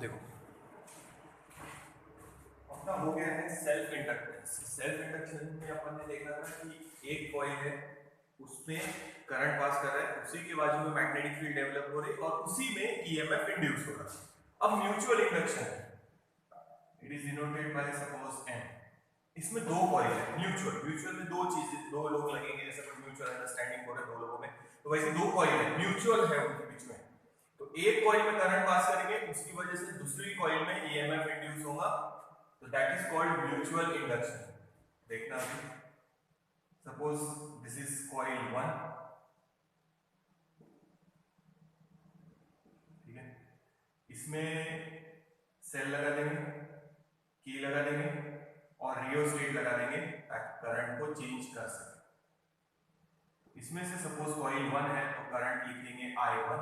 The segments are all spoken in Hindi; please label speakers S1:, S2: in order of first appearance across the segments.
S1: देखो अपना हो गया है सेल्फ इंडक्टेंस। सेल्फ इंडक्शन में अपन ने देखा था कि एक कॉइल है, उसमें करंट पास कर रहा है, उसी के बाजू में मैग्नेटिक फील्ड डेवलप हो रही है और उसी में ईएमएफ इंड्यूस हो रहा है। अब म्यूचुअल इंडक्शन है, it is denoted by suppose N. इसमें दो कॉइल है म्यूचुअल, म्यूचुअल में दो चीजें, दो लोग लगेंगे, जैसे म्यूचुअल अंडरस्टैंडिंग हो रहा है दो लोगों में, तो वैसे दो कॉइल है म्यूचुअल है उनके बीच में। तो एक कॉइल में करंट पास करेंगे, उसकी वजह से दूसरी कॉइल में ईएमएफ इंड्यूस होगा, तो that is called mutual induction. देखना अभी, सपोज दिस इज कॉइल 1, ठीक है, इसमें सेल लगा देंगे, की लगा देंगे और रियोस्टेट लगा देंगे ताकि करंट को चेंज कर सके। इसमें से सपोज कॉइल 1 है तो करंट लिखेंगे I1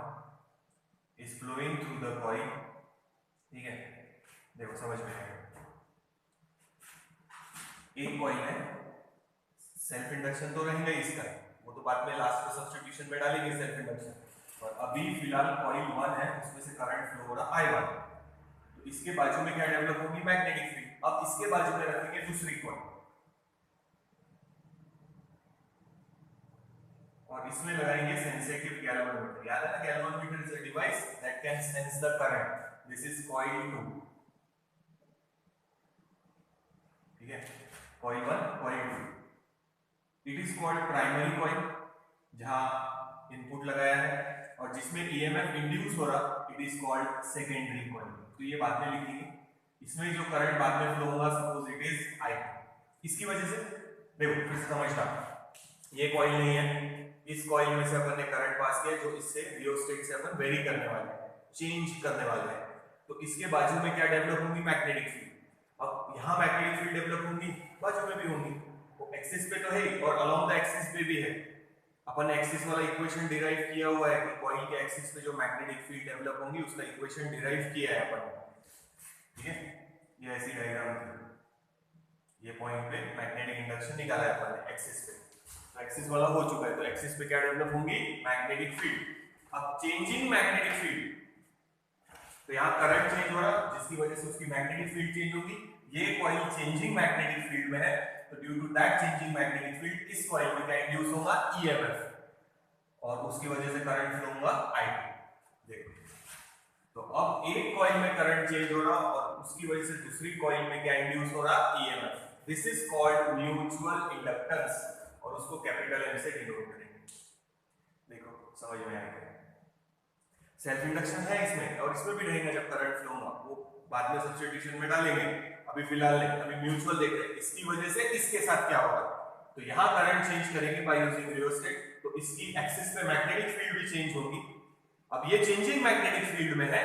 S1: is flowing through the coil, ठीक है। देखो समझ में आएगा, एक कॉइल है, सेल्फ इंडक्शन तो रहेगा इसका, वो तो बाद में लास्ट में सब्स्टिट्यूशन में डालेंगे सेल्फ इंडक्शन, और अभी फिलहाल कॉइल 1 है, उसमें से करंट फ्लो हो रहा I1, तो इसके बाजू में क्या डेवलप होगी, मैग्नेटिक फील्ड। अब इसके बाजू में रखेंगे दूसरी कॉइल और इसमें लगाएंगे सेंसिटिव गैल्वेनोमीटर। याद है ना, galvanometer is a device that can sense the current. This is coil 2, ठीक है, coil 1 coil 2। It is called primary coil, जहां इनपुट लगाया है और जिसमें ईएमएफ इंड्यूस हो रहा, it is called secondary coil. तो ये बाद में लिखेंगे, इसमें जो करंट बाद में फ्लो होगा सपोज इट इज I2, इसकी वजह से देखो फिर से समझना, ये कॉइल नहीं है, इस कॉइल में से अपन ने करंट पास किया जो इससे रियोस्टेट से अपन वेरी करने वाले हैं, चेंज करने वाले हैं, तो इसके बाजू में क्या डेवलप होंगी, मैग्नेटिक फील्ड। अब यहाँ मैग्नेटिक फील्ड डेवलप होंगी, बाजू में भी होंगी, वो एक्सिस पे तो है और अलोंग द एक्सिस पे भी है। अपन ने एक्सिस वाला इक्वेशन डिराइव किया हुआ है कि कॉइल के एक्सिस पे जो मैग्नेटिक फील्ड डेवलप होंगी उसका इक्वेशन डिराइव किया है अपन ने, ठीक है। ये ऐसी डायग्राम थी, ये पॉइंट पे मैग्नेटिक इंडक्शन निकाला है अपन ने एक्सिस पे, तो एक्सिस वाला हो चुका है, तो एक्सिस पे क्या डेवलप होंगी, मैग्नेटिक फील्ड। अब चेंजिंग मैग्नेटिक फील्ड, तो यहाँ करंट चेंज हो रहा जिसकी वजह से उसकी मैग्नेटिक फील्ड चेंज होगी। ये कॉइल चेंजिंग मैग्नेटिक फील्ड में है, तो due to that changing magnetic field इस कॉइल में क्या इंड्यूस होगा, ईएमएफ, और उसकी वजह से करंट फ्लो होगा I2। देखो तो अब एक कॉइल में करंट चेंज हो रहा और उसकी वजह से दूसरी कॉइल में क्या इंड्यूस हो रहा, EMF. This is called mutual inductance और उसको कैपिटल M से डिनोट करेंगे। देखो समझ में आएगा, सेल्फ इंडक्शन है इसमें और इसमें भी रहेगा जब करंट फ्लो होगा, वो बाद में सब्स्टिट्यूशन में डालेंगे, अभी फिलहाल नहीं, अभी म्यूचुअल देख रहे हैं। इसकी वजह से इसके साथ क्या होगा, तो यहां करंट चेंज करेंगे बाय यूजिंग रियोस्टेट, तो इसकी एक्सिस पे मैग्नेटिक फील्ड भी चेंज होगी। अब ये चेंजिंग मैग्नेटिक फील्ड में है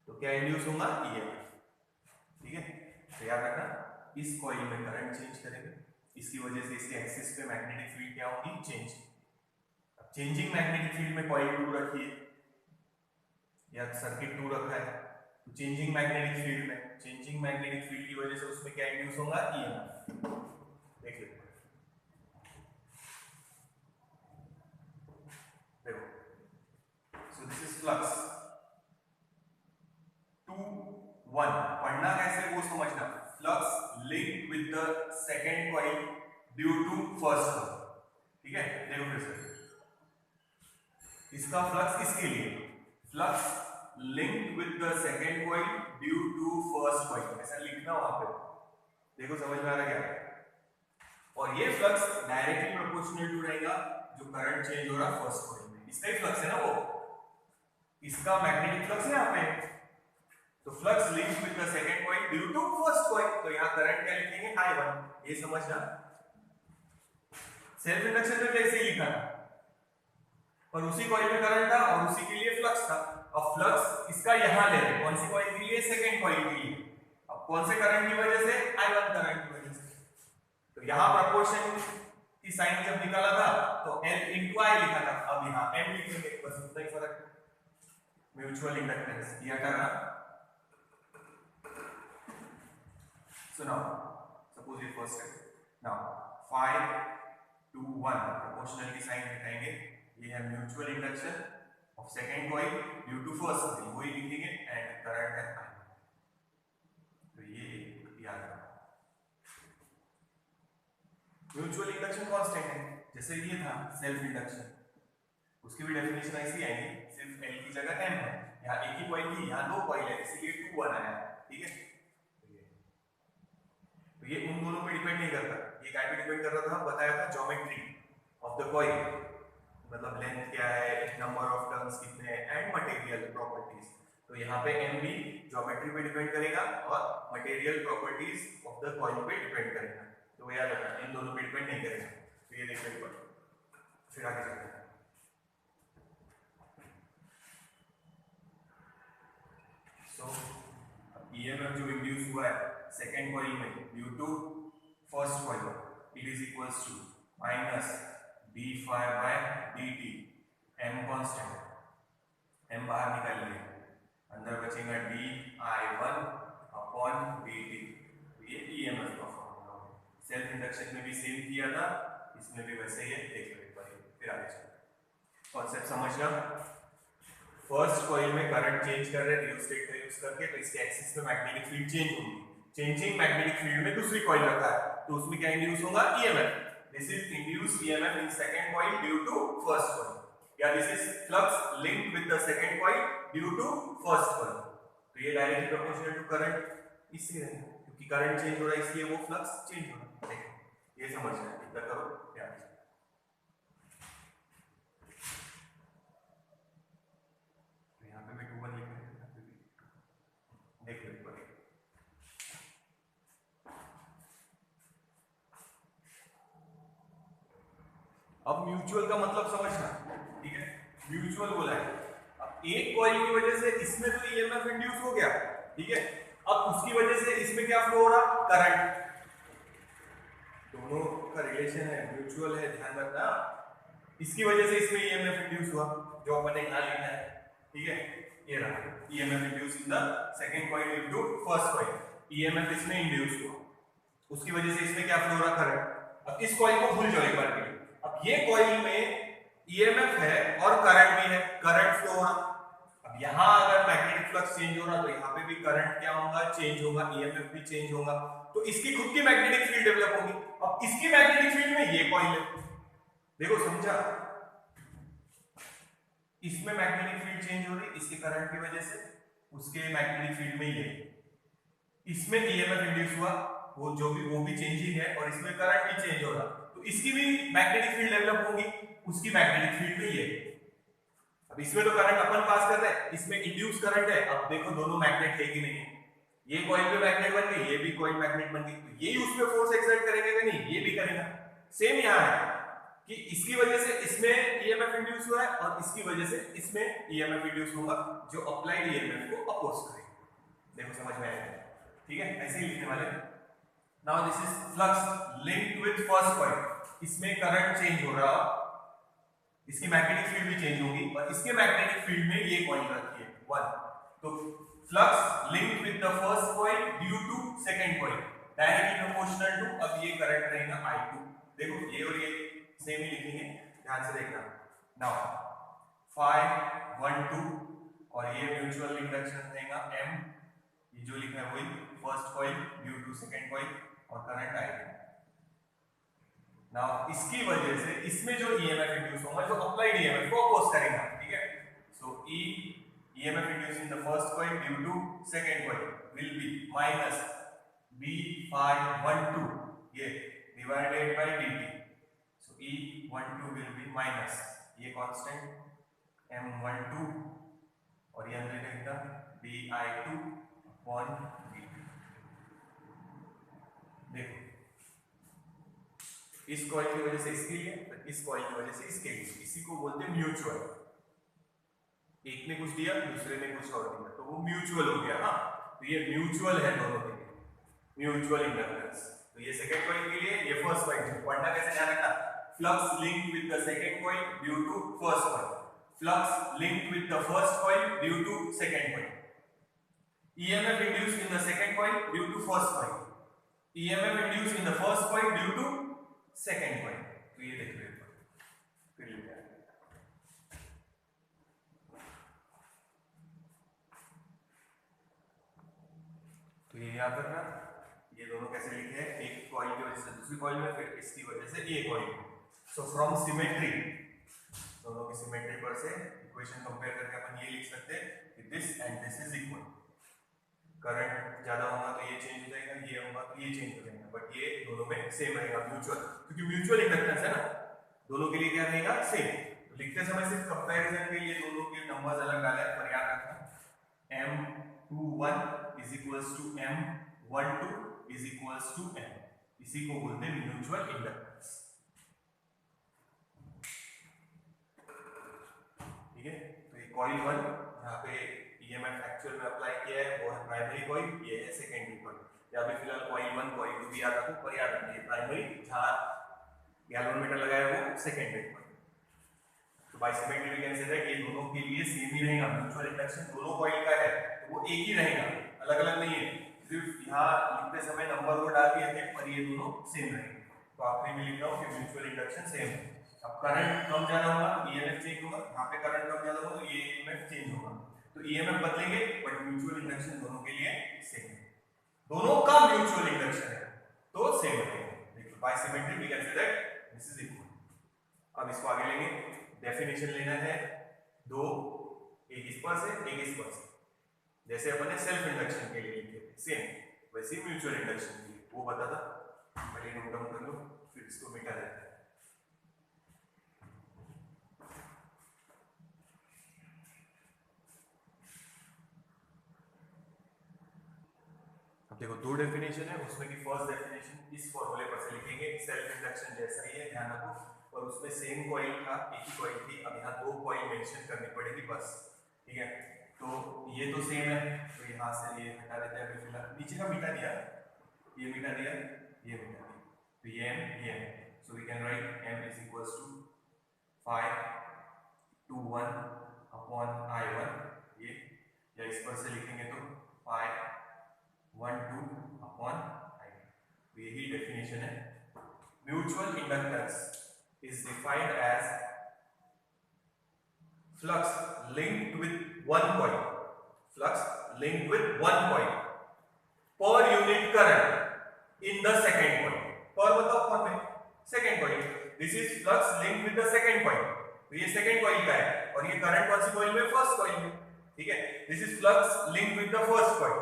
S1: तो क्या इंड्यूस होगा, ईएमएफ, ठीक है। तो याद रखना, इस कॉइल में करंट चेंज करेंगे, इसकी वजह से इसके एक्सिस पे मैग्नेटिक फील्ड क्या होगी, चेंज। अब चेंजिंग मैग्नेटिक फील्ड में कॉइल 2 रखी है या सर्किट 2 रखा है, तो चेंजिंग मैग्नेटिक फील्ड में, चेंजिंग मैग्नेटिक फील्ड की वजह से उसमें क्या इंड्यूस होगा, ईएमएफ। देख लो, देखो, सो दिस इज फ्लक्स 2 1, पढ़ना कैसे वो समझना। Flux link with the second coil due to first coil, ठीक है। देखो फिर से, इसका फ्लक्स किसके लिए, flux link with the second coil due to first coil, ऐसा लिखना वहां पे। देखो समझ में आ रहा क्या, और ये फ्लक्स डायरेक्टली प्रोपोर्शनल टू रहेगा जो करंट चेंज हो रहा फर्स्ट कॉइल में, इसका ही फ्लक्स है ना वो, इसका मैग्नेटिक फ्लक्स है यहाँ पे, तो flux link with the second coil due to first coil, तो यहाँ करंट क्या लिखेंगे, I1, ये समझना। सेल्फ इंडक्शन में कैसे ही लिखा था, पर उसी कॉइल में करंट था और उसी के लिए फ्लक्स था। अब फ्लक्स इसका यहां ले रहे हैं, कौन सी कॉइल के लिए, सेकंड कॉइल के लिए। अब कौन से करंट की वजह से, I1 करंट की वजह से। तो यहां प्रोपोर्शन की साइन जब निकाला था तो L into I लिखा था, अब यहां M लिखेंगे, बस उतना ही फर्क। म्यूचुअल इंडक्टेंस ये करना। So now, suppose ये first है, now 5 to 1 प्रोपोर्शनल की साइन दिखाएंगे, ये है mutual induction of second coil due to first coil, वही लिखेंगे एंड करंट है I। तो ये याद रखो। म्यूचुअल इंडक्शन कांस्टेंट है, जैसे ये था सेल्फ इंडक्शन, उसकी भी डेफिनेशन ऐसी आएगी, सिर्फ L की जगह M है, यहाँ एक ही कॉइल की, यहाँ दो कॉइल है, इसीलिए 2 1 आया, ठीक है। तो ये उन दोनों पे डिपेंड नहीं करता, ये क्या पे डिपेंड कर रहा था, बताया था ज्योमेट्री ऑफ द कॉइल, मतलब लेंथ क्या है, नंबर ऑफ टर्न्स कितने हैं एंड मटेरियल प्रॉपर्टीज। तो यहाँ पे M भी ज्योमेट्री पे डिपेंड करेगा और material properties of the coil पे डिपेंड करेगा, तो याद रखना इन दोनों पे डिपेंड नहीं करेगा। तो ये देखो एक बार, फिर आगे चलते हैं। सो EMF जो इंड्यूस हुआ है सेकेंड कॉइल में due to first coil, it is equals to minus d∅dt, M constant, M बाहर निकाल लिया, अंदर बचेगा di1 अपॉन dt। ये EMF का फॉर्मूला है, सेल्फ इंडक्शन में भी सेम किया था, इसमें भी वैसे ही है, देख लो एक बार। फिर आगे चलते, कॉन्सेप्ट समझना। फर्स्ट कॉइल में करंट चेंज कर रहे हैं रियोस्टेट का यूज करके, तो इसके एक्सिस में मैग्नेटिक फील्ड चेंज होगी, चेंजिंग मैग्नेटिक फील्ड में दूसरी कॉइल रखा है, तो उसमें क्या इंड्यूस होगा, EMF। This is induced EMF in second coil due to first coil, या this is flux linked with the second coil due to first coil. तो ये डायरेक्टली प्रोपोर्शनल टू करंट इसलिए है, क्योंकि करंट चेंज हो रहा है इसलिए वो फ्लक्स चेंज हो रहा है। देखो ये समझना है, इतना करो ध्यान से। तो यहाँ पे मैं 2 1 लिख रहा हूँ, यहाँ पे भी देख लो एक बार। अब म्यूचुअल का मतलब समझना, ठीक है, म्यूचुअल बोला है, अब एक कॉइल की वजह से इसमें तो EMF इंड्यूस हो गया, ठीक है, अब उसकी वजह से इसमें क्या फ्लो हो रहा, करंट, दोनों का रिलेशन है, म्यूचुअल है, ध्यान रखना। इसकी वजह से इसमें EMF इंड्यूस हुआ, जो अपन ने यहां लिखा है, ठीक है, ये रहा EMF induce in the second coil into first coil, EMF इसमें इंड्यूस हुआ, उसकी वजह से इसमें क्या फ्लो हो रहा, करंट। अब इस कॉइल को भूल जाओ एक बार के लिए, अब ये कॉइल में EMF है और करंट भी है, करंट फ्लो हो रहा। अब यहां अगर मैग्नेटिक फ्लक्स चेंज हो रहा तो यहां पे भी करंट क्या होगा, चेंज होगा, EMF भी चेंज होगा, तो इसकी खुद की मैग्नेटिक फील्ड डेवलप होगी। अब इसकी मैग्नेटिक फील्ड में ये कॉइल है, देखो समझा, इसमें मैग्नेटिक फील्ड चेंज हो रही इसके करंट की वजह से, उसके मैग्नेटिक फील्ड में ये, इसमें EMF इंड्यूस हुआ, वो भी चेंजिंग है, और इसमें करंट भी चेंज हो रहा, तो इसकी भी मैग्नेटिक फील्ड डेवलप होगी, उसकी मैग्नेटिक फील्ड में ये। अब इसमें तो करंट अपन पास कर रहे हैं, इसमें इंड्यूस करंट है, अब देखो दोनों मैग्नेट है कि नहीं, ये कॉइल पे मैग्नेट बन गई, ये भी कॉइल मैग्नेट बन गई, तो ये उस पे फोर्स एक्सर्ट करेगा कि नहीं, ये भी करेगा। सेम यहां है कि इसकी वजह से इसमें EMF इंड्यूस हुआ है और इसकी वजह से इसमें EMF इंड्यूस होगा, जो अप्लाइड EMF को अपोज करेगा। देखो समझ में आया, ठीक है, ऐसे ही लिखने वाले। Now this is flux linked with first coil, इसमें करंट चेंज हो रहा, इसकी मैग्नेटिक फील्ड भी चेंज होगी, और इसके मैग्नेटिक फील्ड में ये कॉइल रखी है 1, तो flux linked with the first coil due to second coil, directly proportional to, अब ये करंट रहेगा I2। देखो ये और ये सेम ही लिखेंगे, ध्यान से देखना। नाउ phi 1 2 और ये म्यूचुअल इंडक्शन रहेगा M, ये जो लिखा है वही, first coil due to second coil, और करंट I2। नाउ इसकी वजह से इसमें जो EMF इंड्यूस होगा, जो अप्लाइड EMF को अपोज करेगा, ठीक है, so EMF induce in the first coil due to second coil will be minus d∅12, ये divided by dt, so E12 will be minus, ये कांस्टेंट M12, और ये हमने लिखा di2 अपॉन dt। देखो इस कॉइल की वजह से इसके लिए, इस कॉइल की वजह से इसके लिए, इसी को बोलते हैं म्यूचुअल। एक ने कुछ दिया, दूसरे ने कुछ और दिया, तो वो म्यूचुअल हो गया ना, तो ये म्यूचुअल है दोनों के लिए, म्यूचुअल इंडक्टेंस। तो ये सेकंड कॉइल के लिए, ये फर्स्ट कॉइल, पढ़ना कैसे ध्यान रखना, flux linked with the second coil due to first coil, flux linked with the first coil due to second coil, EMF induced in the second coil due to first coil, EMF induced in the first coil due to second coil। तो ये देख लो फिर लिखा है, ध्यान रखना ये दोनों कैसे लिखे हैं, एक कॉइल की वजह से दूसरी कॉइल में, फिर इसकी वजह से ये कॉइल। सो फ्रॉम सिमेट्री, दोनों की सिमेट्री पर से इक्वेशन कंपेयर करके अपन ये लिख सकते हैं कि this and this is equal. Current ज्यादा होगा तो ये चेंज हो जाएगा, ये होगा तो ये चेंज हो जाएगा, बट ये दोनों में सेम रहेगा म्यूचुअल, क्योंकि म्यूचुअल इंडक्टेंस है ना, दोनों के लिए क्या रहेगा सेम। तो लिखते समय सिर्फ कंपैरिजन के लिए दोनों के नंबर्स अलग डाले, पर याद रखना M21 is equals to M12 is equals to M, इसी को बोलते हैं म्यूचुअल इंडक्टेंस। ठीक है, तो ये कॉइल 1 यहाँ पे ईएमएफ एक्चुअल में अप्लाई किया है वो है प्राइमरी कॉइल, ये है सेकेंडरी कॉइल। या भी फिलहाल कॉइल 1 कॉइल 2 भी याद रखो, पर याद रखिए प्राइमरी जहां गैल्वेनोमीटर लगाया है वो सेकेंडरी कॉइल। तो by symmetry we can say that ये दोनों के लिए सेम ही रहेगा, म्यूचुअल इंडक्शन दोनों कॉइल का है तो वो एक ही रहेगा, अलग अलग नहीं है। सिर्फ यहाँ लिखते समय नंबर को डाल दिए थे, पर ये दोनों सेम रहेंगे। तो आखिरी में लिख रहा हूँ कि म्यूचुअल इंडक्शन सेम है। अब करंट कम ज्यादा होगा तो ईएमएफ चेंज होगा, यहाँ पे करंट कम ज्यादा होगा तो ये ईएमएफ चेंज होगा, तो ईएमएफ बदलेंगे बट म्यूचुअल इंडक्शन दोनों के लिए सेम है, दोनों का म्यूचुअल इंडक्शन है तो सेम रहेगा। देखो by symmetry we can say that this is equal. अब इसको आगे लेंगे, डेफिनेशन लेना है दो, एक इस पर से एक इस पर से, जैसे अपन ने सेल्फ इंडक्शन के लिए लिखे थे सेम वैसे ही म्यूचुअल इंडक्शन के लिए वो बता था। पहले नोट डाउन कर लो फिर इसको मिटा देते हैं। देखो दो डेफिनेशन है, उसमें की फर्स्ट डेफिनेशन इस फॉर्मूले पर से लिखेंगे, सेल्फ इंडक्शन जैसा ही है ध्यान रखो, और उसमें सेम कॉइल था, एक ही कॉइल थी, अब यहाँ दो कॉइल मेंशन करनी पड़ेगी बस। ठीक है, तो ये तो सेम है तो यहाँ से ये हटा देते हैं, फिलहाल नीचे का मिटा दिया, ये मिटा दिया, ये मिटा दिया, तो ये m, so we can write m is equals to 521 upon i1, ये या इस पर से लिखेंगे तो 512 अपॉन i2, तो यही डेफिनेशन है। Mutual inductance is defined as flux linked with one coil, flux linked with one coil per unit current in the second coil, per मतलब कौन में second coil, this is flux linked with the second coil, तो ये second coil का है और ये करंट कौन सी coil में, first coil में। ठीक है, this is flux linked with the first coil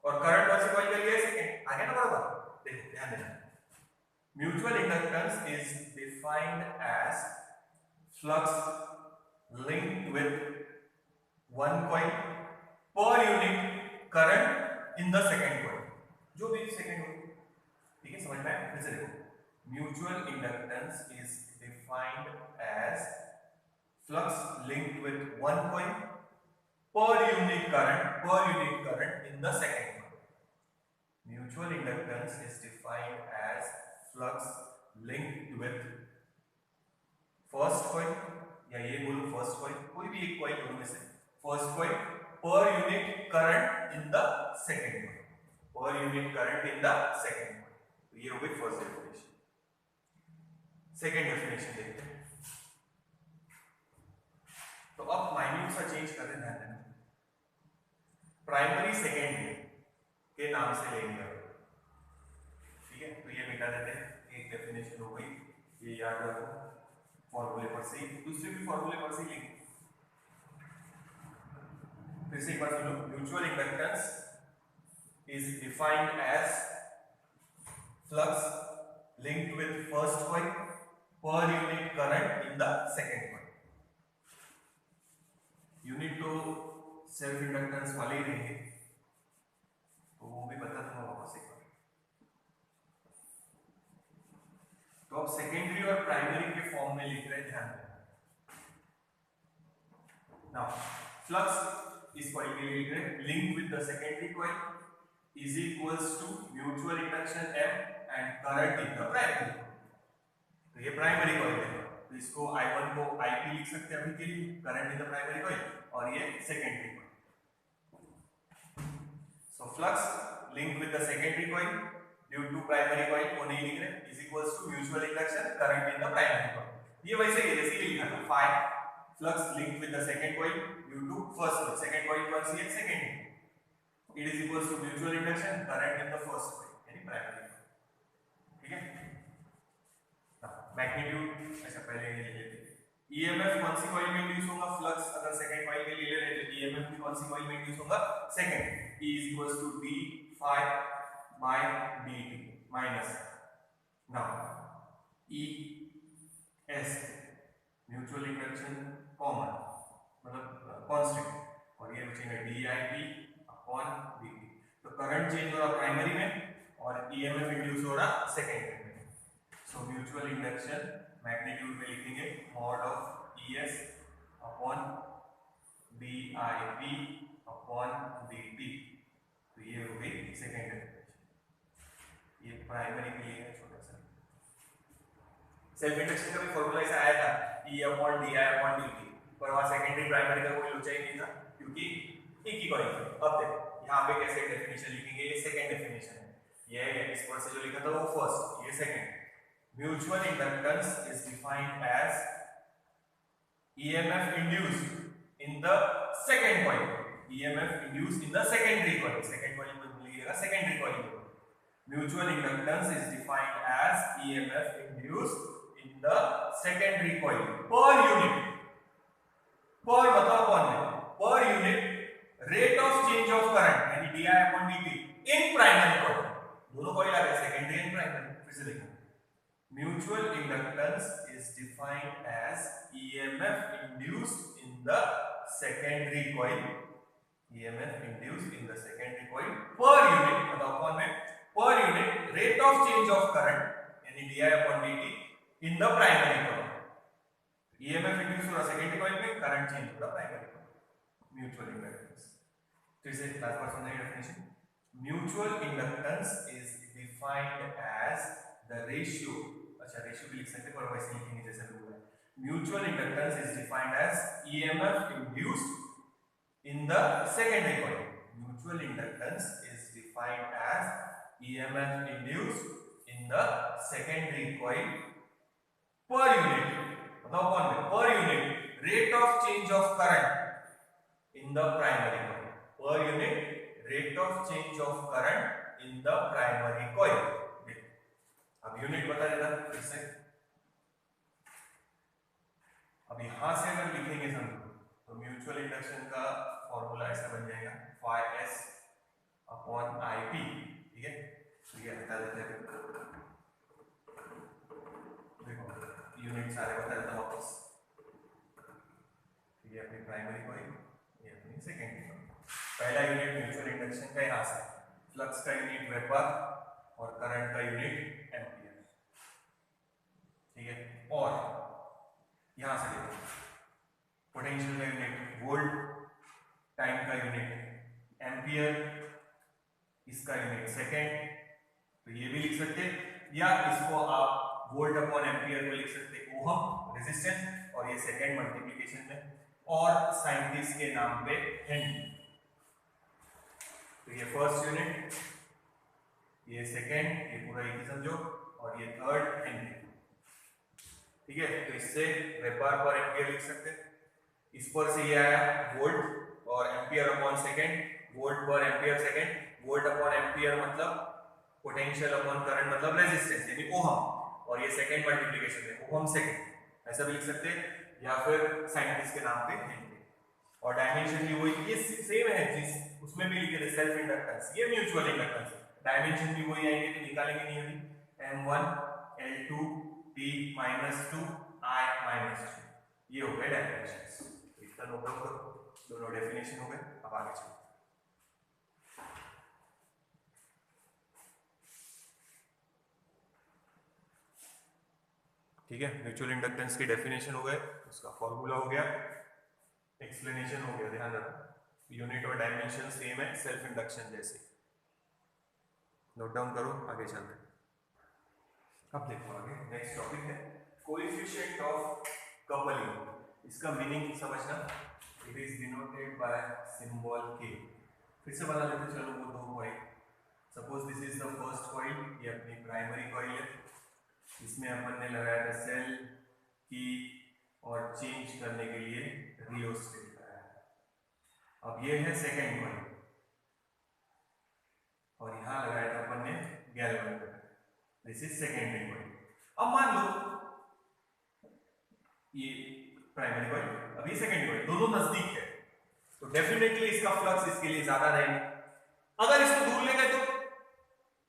S1: और करंट कौन सी coil के लिए, second। आगे ना बराबर, देखो ध्यान देना, mutual inductance is defined as flux linked with one coil per unit current in the second coil, जो भी second हो। ठीक है, समझ में आया? फिर से देखो, mutual inductance is defined as flux linked with one coil per unit current in the second coil. Mutual inductance is defined as flux linked with first coil, या ये बोलो फर्स्ट कॉइल, कोई भी एक कॉइल दोनों में से, first coil per unit current in the second coil, per unit current in the second coil, तो ये हो गई फर्स्ट डेफिनेशन। सेकंड डेफिनेशन देखते हैं, तो अब माइन्यूट सा चेंज कर देना है, प्राइमरी सेकेंडरी के नाम से लेंगे। ठीक है, तो ये मिटा देते हैं, एक डेफिनेशन हो गई, ये याद रखो फॉर्मूले पर से ही, दूसरे भी फॉर्मूले पर से ही लिखेंगे। फिर से एक बार सुनो, mutual inductance is defined as flux linked with first coil per unit current in the second coil. Unit तो सेल्फ इंडक्टेंस वाले ही रहेंगे, तो वो भी बता दूंगा वापस एक बार। तो अब सेकेंडरी और प्राइमरी के फॉर्म में लिख रहे हैं, ध्यान देना। नाउ फ्लक्स इस कॉइल के लिए लिख रहे हैं, link with the secondary coil is equals to mutual induction M and current in the primary. तो ये प्राइमरी कॉइल है, तो इसको I1 को IP लिख सकते हैं अभी के लिए, current in the primary coil, और ये secondary coil. So flux link with the secondary coil due to primary coil को नहीं लिख रहे, is equals to mutual induction current in the primary coil. ये वैसे ही जैसे ही लिखा था, phi flux link with the second coil due to first coil, second coil कौन सी है, second. It is equals to mutual induction current in the first coil यानी प्राइमरी। ठीक है, मैग्नीट्यूड अच्छा पहले ये ले लेते। ईएमएफ कौन सी कॉइल में इंड्यूस होगा, फ्लक्स अगर सेकंड कॉइल के लिए ले रहे हैं तो ईएमएफ भी कौन सी कॉइल में इंड्यूस होगा, second. E is equals to d phi by dt minus now E S mutual induction common मतलब कांस्टेंट और ये बचेगा dIp अपॉन dt। तो करंट चेंज हो रहा प्राइमरी में और ईएमएफ इंड्यूस हो रहा सेकेंडरी में। सो म्यूचुअल इंडक्शन मैग्नीट्यूड में लिखेंगे mod of ES upon dIp upon dt। तो ये हो गई सेकेंड डेरिवेशन। ये प्राइमरी के लिए है छोटा सा। सेल्फ इंडक्शन का भी फॉर्मूला ऐसा आया था E upon di upon dt, पर वहां सेकेंडरी प्राइमरी का कोई लोचा ही नहीं था क्योंकि एक ही कॉइल है। अब देखो यहाँ पे कैसे डेफिनेशन लिखेंगे, ये सेकेंड डेफिनेशन है, ये इस पर से जो लिखा था वो फर्स्ट, ये second. Mutual inductance is defined as EMF induced in the second coil, EMF induced in the secondary coil, second coil में लिखिएगा secondary coil। Mutual inductance is defined as EMF induced in the secondary coil per unit, per मतलब कौन है, per unit rate of change of current यानी di upon dt in primary coil। दोनों coil आ गए secondary and primary। फिर से देखो mutual inductance is defined as EMF induced in the secondary coil, EMF induced in the secondary coil per unit मतलब कौन में, per unit rate of change of current यानी di upon dt in the primary coil। EMF induced हो रहा secondary coil में, current change हो रहा primary coil। mutual inductance फिर से लास्ट बार सुनिए definition. mutual inductance is defined as the ratio, अच्छा रेशियो भी लिख सकते हैं पर वैसे लिखेंगे जैसे रूल है। Mutual inductance is defined as EMF induced in the secondary coil. Mutual inductance is defined as EMF induced in the secondary coil per unit बताओ कौन में, per unit rate of change of current in the primary coil, per unit rate of change of current in the primary coil. अब यूनिट बता देना फिर से। अब यहां से अगर लिखेंगे समझो तो म्यूचुअल इंडक्शन का फॉर्मूला ऐसा बन जाएगा phi s अपॉन ip। ठीक है, तो ये बता देते हैं, देखो यूनिट सारे बता देता हूं वापस। ये अपनी प्राइमरी कॉइल, ये अपनी सेकेंडरी कॉइल। पहला यूनिट म्यूचुअल इंडक्शन का यहां से, फ्लक्स का यूनिट वेबर और करंट का यूनिट एम्पियर। ठीक है, और यहां से देखो पोटेंशियल का यूनिट वोल्ट, टाइम का यूनिट एम्पियर, इसका यूनिट सेकेंड। तो ये भी लिख सकते या इसको आप वोल्ट अपॉन एम्पियर को लिख सकते ओहम रेजिस्टेंस, और ये सेकेंड मल्टीप्लिकेशन में, और साइंटिस्ट के नाम पे हेनरी। तो ये फर्स्ट यूनिट, ये सेकेंड, ये पूरा एक ही समझो, और ये थर्ड हेनरी। ठीक है, तो इससे वेबर पर एम्पियर लिख सकते हैं। इस पर से ये आया वोल्ट और एम्पियर अपॉन सेकेंड, वोल्ट पर ampere second, volt upon ampere मतलब पोटेंशियल अपॉन करंट मतलब रेजिस्टेंस यानी ओहम, और ये सेकेंड मल्टीप्लिकेशन है ओहम सेकेंड, ऐसा भी लिख सकते हैं, या फिर साइंटिस्ट के नाम पे हेनरी। और डायमेंशन भी वही, ये सेम है जिस उसमें भी लिखे थे सेल्फ इंडक्टेंस, ये म्यूचुअल इंडक्टेंस, डायमेंशन भी वही आएंगे तो निकालेंगे नहीं अभी, M1 L2 T -2 I -2, ये हो गए डायमेंशंस। इतना नोट डाउन करो, दोनों डेफिनेशन हो गए। अब आगे चलो, ठीक है, म्यूचुअल इंडक्टेंस की डेफिनेशन हो गए, उसका फॉर्मूला हो गया, एक्सप्लेनेशन हो गया। ध्यान रखना यूनिट और डायमेंशन सेम है सेल्फ इंडक्शन जैसे, नोट डाउन करो, आगे चलते हैं। अब देखो आगे नेक्स्ट टॉपिक है कोएफिशिएंट ऑफ कपलिंग। इसका मीनिंग समझना, it is denoted bye symbol K। फिर से बता लेते चलो वो दो coil, suppose this is the first coil, ये अपनी प्राइमरी कॉइल है, इसमें अपन ने लगाया था सेल की और चेंज करने के लिए रियोस्टेट लगाया। अब ये है second coil, this is secondary coil. अब मान लो ये प्राइमरी कॉइल, अभी सेकेंडरी कॉइल, दोनों नजदीक है, तो डेफिनेटली इसका फ्लक्स इसके लिए ज्यादा रहेगा। अगर इसको दूर ले गए तो,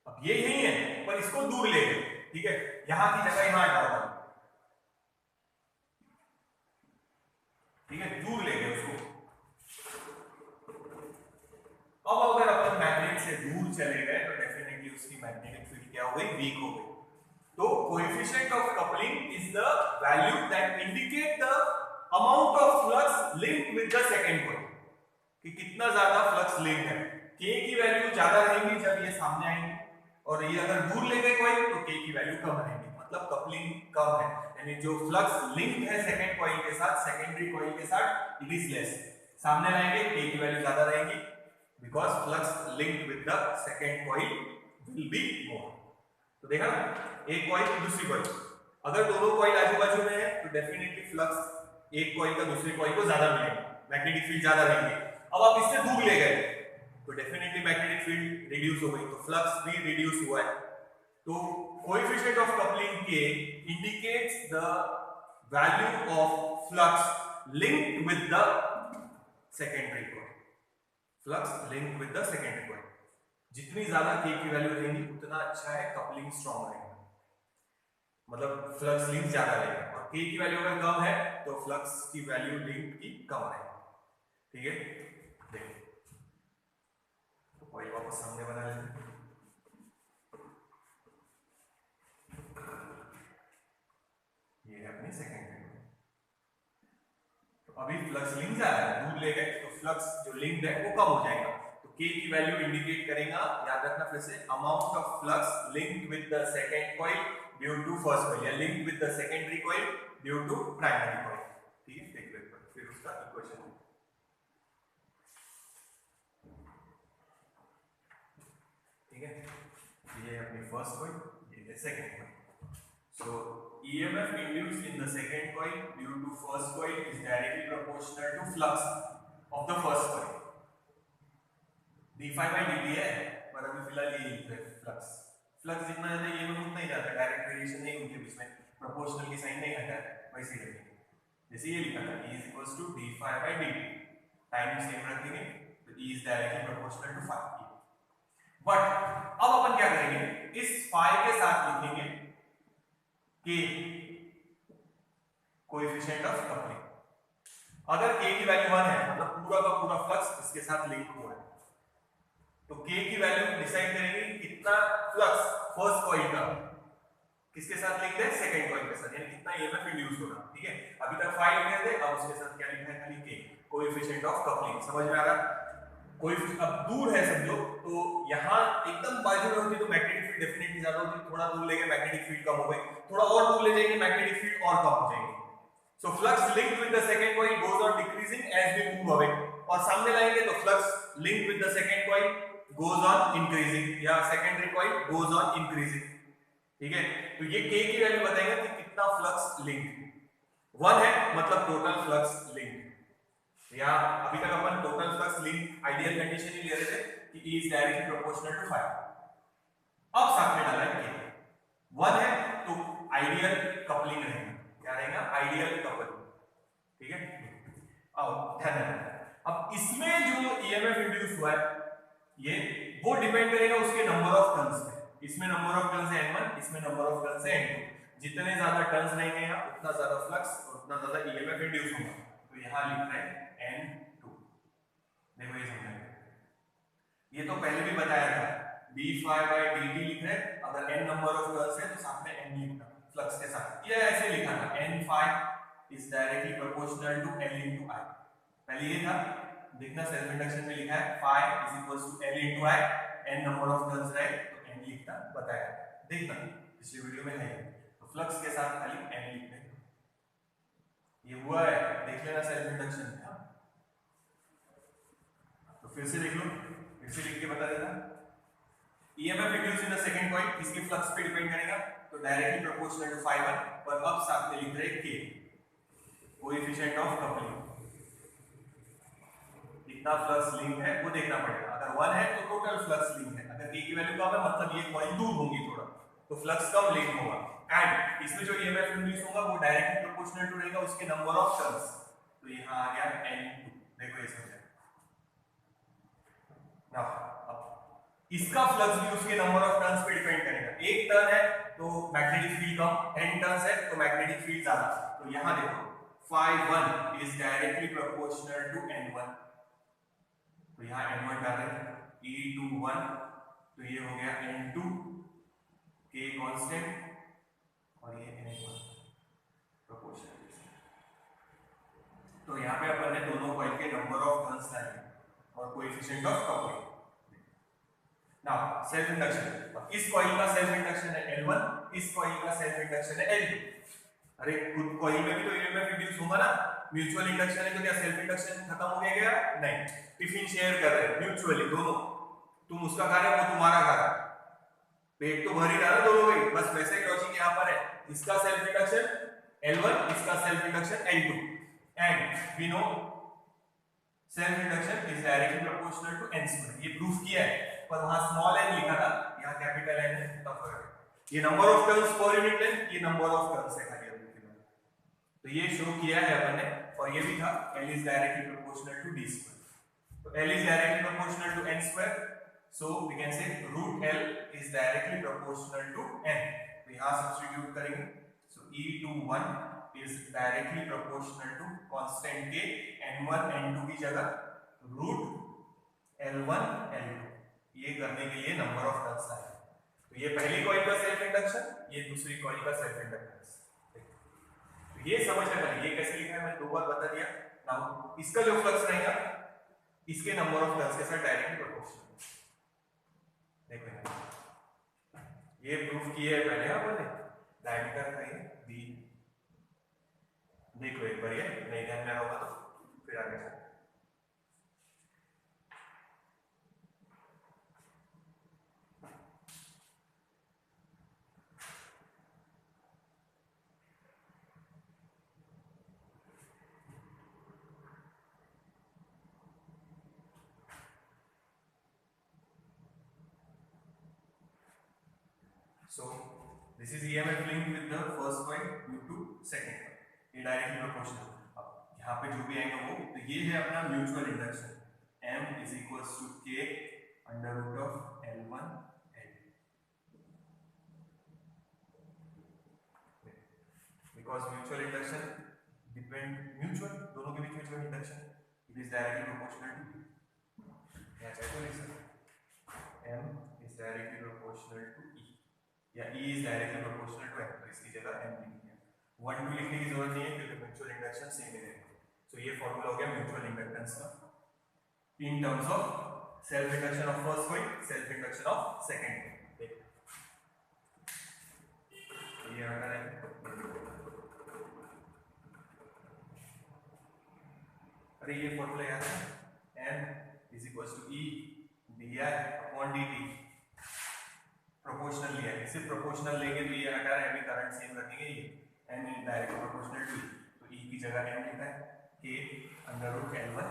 S1: अब ये यही है पर इसको दूर ले गए, ठीक है, यहां की जगह यहां डाल दो, ठीक है, दूर ले गए उसको। अब अगर अपन मैग्नेट से दूर चले गए तो डेफिनेटली उसकी मैग्नेटिक फील्ड क्या हो गई, वीक हो गई। तो coefficient of coupling is the value that indicate the amount of flux linked with the second coil, कि कितना ज्यादा फ्लक्स लिंक है। के की वैल्यू ज्यादा रहेगी जब ये सामने आएंगे, और ये अगर दूर ले गए कॉइल तो के की वैल्यू कम रहेगी, मतलब कपलिंग कम है, यानी जो फ्लक्स लिंक्ड है सेकंड कॉइल के साथ, सेकेंडरी कॉइल के साथ, इट इज लेस। सामने लाएंगे के की वैल्यू ज्यादा रहेगी, because flux linked with the second coil will be more। तो देखा ना, एक कॉइल दूसरी कॉइल, अगर दोनों कॉइल आजू बाजू में है तो डेफिनेटली फ्लक्स एक कॉइल का दूसरे कॉइल को ज्यादा मिलेगा, मैग्नेटिक फील्ड ज्यादा रहेंगे। अब आप इससे दूर ले गए तो डेफिनेटली मैग्नेटिक फील्ड रिड्यूस हो गई, तो फ्लक्स भी रिड्यूस हुआ है। तो कोएफिशिएंट ऑफ कपलिंग के indicates the value of flux linked with the secondary coil, flux link with the secondary coil. जितनी ज्यादा के की वैल्यू रहेगी उतना अच्छा है, कपलिंग स्ट्रांग रहेगा, मतलब फ्लक्स लिंक ज्यादा रहेगा, और के की वैल्यू अगर कम है तो फ्लक्स की वैल्यू लिंक की कम रहेगी, ठीक है। देखो तो कॉइल वापस सामने बना लेते हैं, ये है अपनी सेकेंडरी। अभी फ्लक्स लिंक ज्यादा है, दूर ले गए तो फ्लक्स जो लिंक्ड है वो कम हो जाएगा, तो के की वैल्यू इंडिकेट करेगा, याद रखना फिर से, amount of flux linked with the second coil due to first coil, या linked with the secondary coil due to primary coil, ठीक है। देखो एक बार फिर उसका इक्वेशन, ठीक है, ये है अपनी फर्स्ट कॉइल, ये है second coil. So EMF induced in the second coil due to first coil is directly proportional to flux of the first coil। d phi by dt है, पर अभी फिलहाल ये लिख रहे हैं फ्लक्स, फ्लक्स जितना ज्यादा ये में उतना ही ज्यादा, डायरेक्ट वेरिएशन नहीं उनके बीच में, प्रोपोर्शनल की साइन नहीं हटा है, वैसे ही रखेंगे जैसे ये लिखा था, E is equals to d phi by dt, time same रखेंगे तो E is directly proportional to phi। But अब अपन क्या करेंगे, इस phi के साथ लिखेंगे के कोएफिशिएंट ऑफ कपलिंग। अगर के की वैल्यू 1 है मतलब पूरा का पूरा फ्लक्स इसके साथ लिंक हुआ है, तो के की वैल्यू डिसाइड करेंगे कितना फ्लक्स फर्स्ट कॉइल का किसके साथ लिंक है, सेकंड कॉइल के साथ, यानी कितना ईएमएफ इंड्यूस होगा, ठीक है। अभी तक फाई लिखे थे, अब उसके साथ क्या लिखा है, खाली के कोएफिशिएंट ऑफ कपलिंग। समझ में आ रहा, कोएफिशिएंट अब दूर है समझो, तो यहां एकदम बाजू में होती तो मैग्नेटिक फील्ड डेफिनेटली ज्यादा होती, थोड़ा दूर ले गए मैग्नेटिक फील्ड कम हो गई, थोड़ा और दूर ले जाएंगे मैग्नेटिक फील्ड और कम हो जाएगी। So flux linked with the second coil goes on decreasing as we move away, और सामने लाएंगे तो flux linked with the second coil goes on increasing, या secondary coil goes on increasing, ठीक है। तो ये के की वैल्यू बताएगा कि कितना फ्लक्स लिंक 1 है, मतलब टोटल फ्लक्स लिंक, या अभी तक अपन total flux link ideal condition ही ले रहे थे कि E is directly proportional to phi। अब साथ में डाला है K 1 है तो आइडियल कपलिंग रहेगा, क्या रहेगा, आइडियल कपल, ठीक है। अब ध्यान रखना, अब इसमें जो EMF इंड्यूस हुआ है ये वो डिपेंड करेगा उसके नंबर ऑफ टर्न्स पे, इसमें नंबर ऑफ टर्न्स है N1, इसमें नंबर ऑफ टर्न्स है N2, जितने ज्यादा टर्न्स रहेंगे यहाँ उतना ज्यादा फ्लक्स और उतना ज्यादा EMF इंड्यूस होगा। तो यहाँ लिख रहे हैं N2, देखो ये समझ, ये तो पहले भी बताया था, d phi by dt लिख रहे हैं, अगर n नंबर ऑफ टर्न्स है तो साथ में n लिखना फ्लक्स के साथ, ये ऐसे लिखा था n phi is directly proportional to L into I, पहले ये था, देखना सेल्फ इंडक्शन में लिखा है phi is equals to L into I, n number of turns रहे तो n लिखना बताया, देखना पिछली वीडियो में है, तो फ्लक्स के साथ खाली n लिखना, ये हुआ है, देख लेना सेल्फ इंडक्शन में। तो फिर से देख लो, फिर से लिख के बता देता, EMF induced in the second coil इसके फ्लक्स पे डिपेंड करेगा, तो डायरेक्टली प्रोपोर्शनल टू phi 1, पर अब साथ में लिख रहे हैं K कोएफिशिएंट ऑफ कपलिंग, कितना फ्लक्स लिंक है वो देखना पड़ेगा, अगर 1 है तो टोटल फ्लक्स लिंक है, अगर K की वैल्यू कम है मतलब ये कॉइल दूर होंगी थोड़ा, तो फ्लक्स कम लीक होगा, एंड इसमें जो ईएमएफ इंड्यूस होगा वो डायरेक्टली प्रोपोर्शनल टू रहेगा उसके नंबर ऑफ टर्न्स। तो यहाँ आ गया N2, देखो ये समझे ना। इसका फ्लक्स भी उसके नंबर ऑफ टर्न्स पे डिपेंड करेगा। एक टर्न है तो मैग्नेटिक फील्ड कम, n टर्न्स है तो मैग्नेटिक फील्ड ज्यादा। तो यहां देखो phi1 is directly proportional to n1, तो यहां n1 डाल रहे हैं, E21 तो ये हो गया n2, k कांस्टेंट और ये n1 प्रोपोर्शनल। तो यहां पे अपन ने दोनों कॉइल के नंबर ऑफ टर्न्स डाले और coefficient of coupling. Now self induction, इस कॉइल का सेल्फ इंडक्शन है L1, इस कॉइल का सेल्फ इंडक्शन है L2। अरे खुद कॉइल में भी तो ईएमएफ इंड्यूस होगा ना, म्यूचुअल इंडक्शन है तो क्या सेल्फ इंडक्शन खत्म हो गया क्या? नहीं, टिफिन शेयर कर रहे हैं म्यूचुअली दोनों, तुम उसका खा रहे हो वो तुम्हारा खा रहा है, पेट तो भर ही रहा है दोनों का, बस वैसे ही लॉजिक यहां पर है। इसका सेल्फ इंडक्शन L1, इसका self induction L2, and we know self induction is directly proportional to n square. ये प्रूफ किया है, पर वहां स्मॉल n लिखा था, यहाँ कैपिटल N है, तब फर्क है। ये number of turns per unit length, ये नंबर ऑफ टर्न्स है खाली अभी के लिए। तो ये शो किया है अपन ने, और ये भी था L is directly proportional to d square. तो L is directly proportional to n square, so we can say root L is directly proportional to n। तो यहाँ सब्स्टिट्यूट करेंगे, सो E21 is directly proportional to constant k, n1 n2 की जगह रूट L1 L2। ये करने के लिए नंबर ऑफ टर्न्स आए। तो ये पहली कॉइल का सेल्फ इंडक्शन, ये दूसरी कॉइल का सेल्फ इंडक्टेंस। तो ये समझ में ये कैसे लिखा है मैंने दो बार बता दिया। नाउ इसका जो फ्लक्स रहेगा इसके नंबर ऑफ टर्न्स के साथ डायरेक्टली प्रोपोर्शनल। देखो ये प्रूफ किया है पहले अपन ने, डायमीटर का ये b, देखो एक बार, ये नहीं ध्यान में होगा तो फिर आगे चलते। So this is EMF linked with the first coil due to second coil, ये डायरेक्टली प्रोपोर्शनल। अब यहाँ पे जो भी आएगा वो, तो ये है अपना mutual induction, M is equals to K under root of L1 L2, because mutual induction depend mutual, दोनों के बीच mutual induction, it is directly proportional to, यहाँ चाहे तो लिख सकते M is directly proportional to E, या E is directly proportional to M, तो इसकी जगह M लिख दिया। 1 2 लिखने की जरूरत नहीं है क्योंकि म्यूचुअल इंडक्शन सेम ही रहेगा। सो ये फॉर्मूला हो गया म्यूचुअल इंडक्टेंस का in terms of self induction of first coil, self induction of second coil. ये हटा है, अरे ये फॉर्मूला याद है, M is equals to E di upon dt, proportional लिया है, सिर्फ प्रोपोर्शनल लेंगे तो ये हटा रहे हैं, करंट सेम रखेंगे, ये n is direct proportional to E, तो E की जगह m लिखा है K अंडर रूट L1।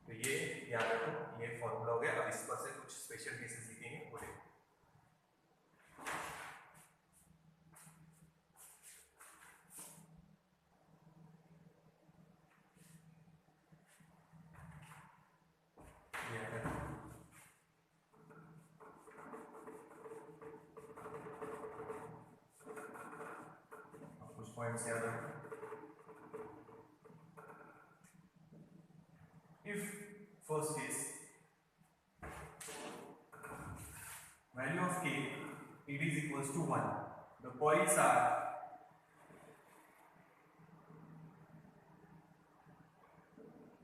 S1: तो ये याद रखो, ये फॉर्मूला हो गया। अब इस पर से कुछ स्पेशल केसेस लिखेंगे वो देखो। Points याद रखो। If first case value of K it is equals to 1, the coils are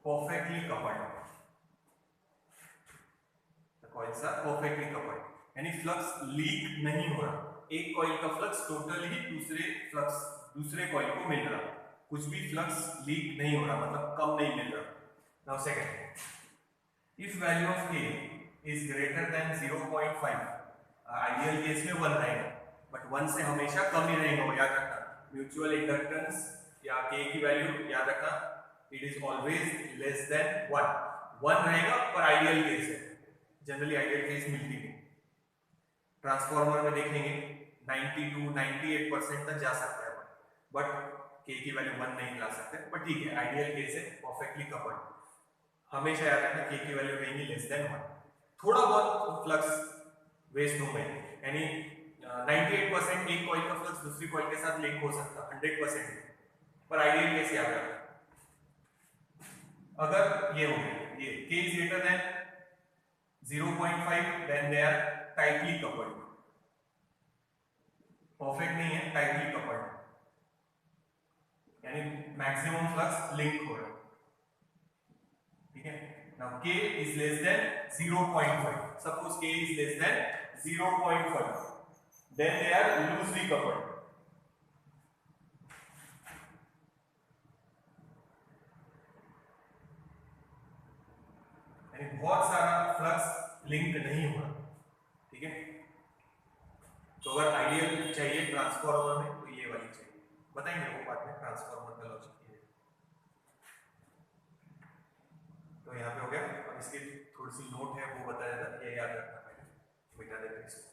S1: perfectly coupled, the coils are perfectly coupled, यानी फ्लक्स लीक नहीं हो रहा, एक कॉइल का फ्लक्स टोटली दूसरे कॉइल को मिल रहा, कुछ भी फ्लक्स लीक नहीं हो रहा, मतलब कम नहीं मिल रहा। Now second, if value of K is greater than 0.5, ideal case में 1 रहेगा, बट 1 से हमेशा कम ही रहेगा, याद रखना। म्यूचुअल इंडक्टेंस या K की वैल्यू याद रखना, it is always less than 1 रहेगा, पर आइडियल केस है, जनरली आइडियल केस मिलती नहीं। ट्रांसफॉर्मर में देखेंगे 92-98% तक जा सकता है, बट के की वैल्यू 1 नहीं ला सकते, बट ठीक है, आइडियल केस है, परफेक्टली कपल्ड। हमेशा याद रखना के की वैल्यू रहेगी लेस देन 1। थोड़ा बहुत फ्लक्स वेस्ट हो गए, यानी 98% एक कॉइल का फ्लक्स दूसरी कॉइल के साथ लिंक हो सकता है 100%, पर आइडियल केस याद रखना। अगर ये हो गया, ये k is greater than 0.5 then they are tightly coupled, perfect नहीं है, टाइटली कपल्ड, यानी मैक्सिमम फ्लक्स लिंक हो रहा है, ठीक है। Now k is less than 0.5, suppose k is less than 0.5 then they are loosely coupled, यानी बहुत सारा फ्लक्स लिंक नहीं हो रहा, ठीक है। तो अगर आइडियल चाहिए ट्रांसफॉर्मर में तो ये वाली चाहिए, बताएंगे वो बात में ट्रांसफॉर्मर का लॉजिक ये। तो यहाँ पे हो गया, अब इसकी थोड़ी सी नोट है वो बताया जाता है, ये याद रखना पड़ेगा, मिटा देते हैं इसको।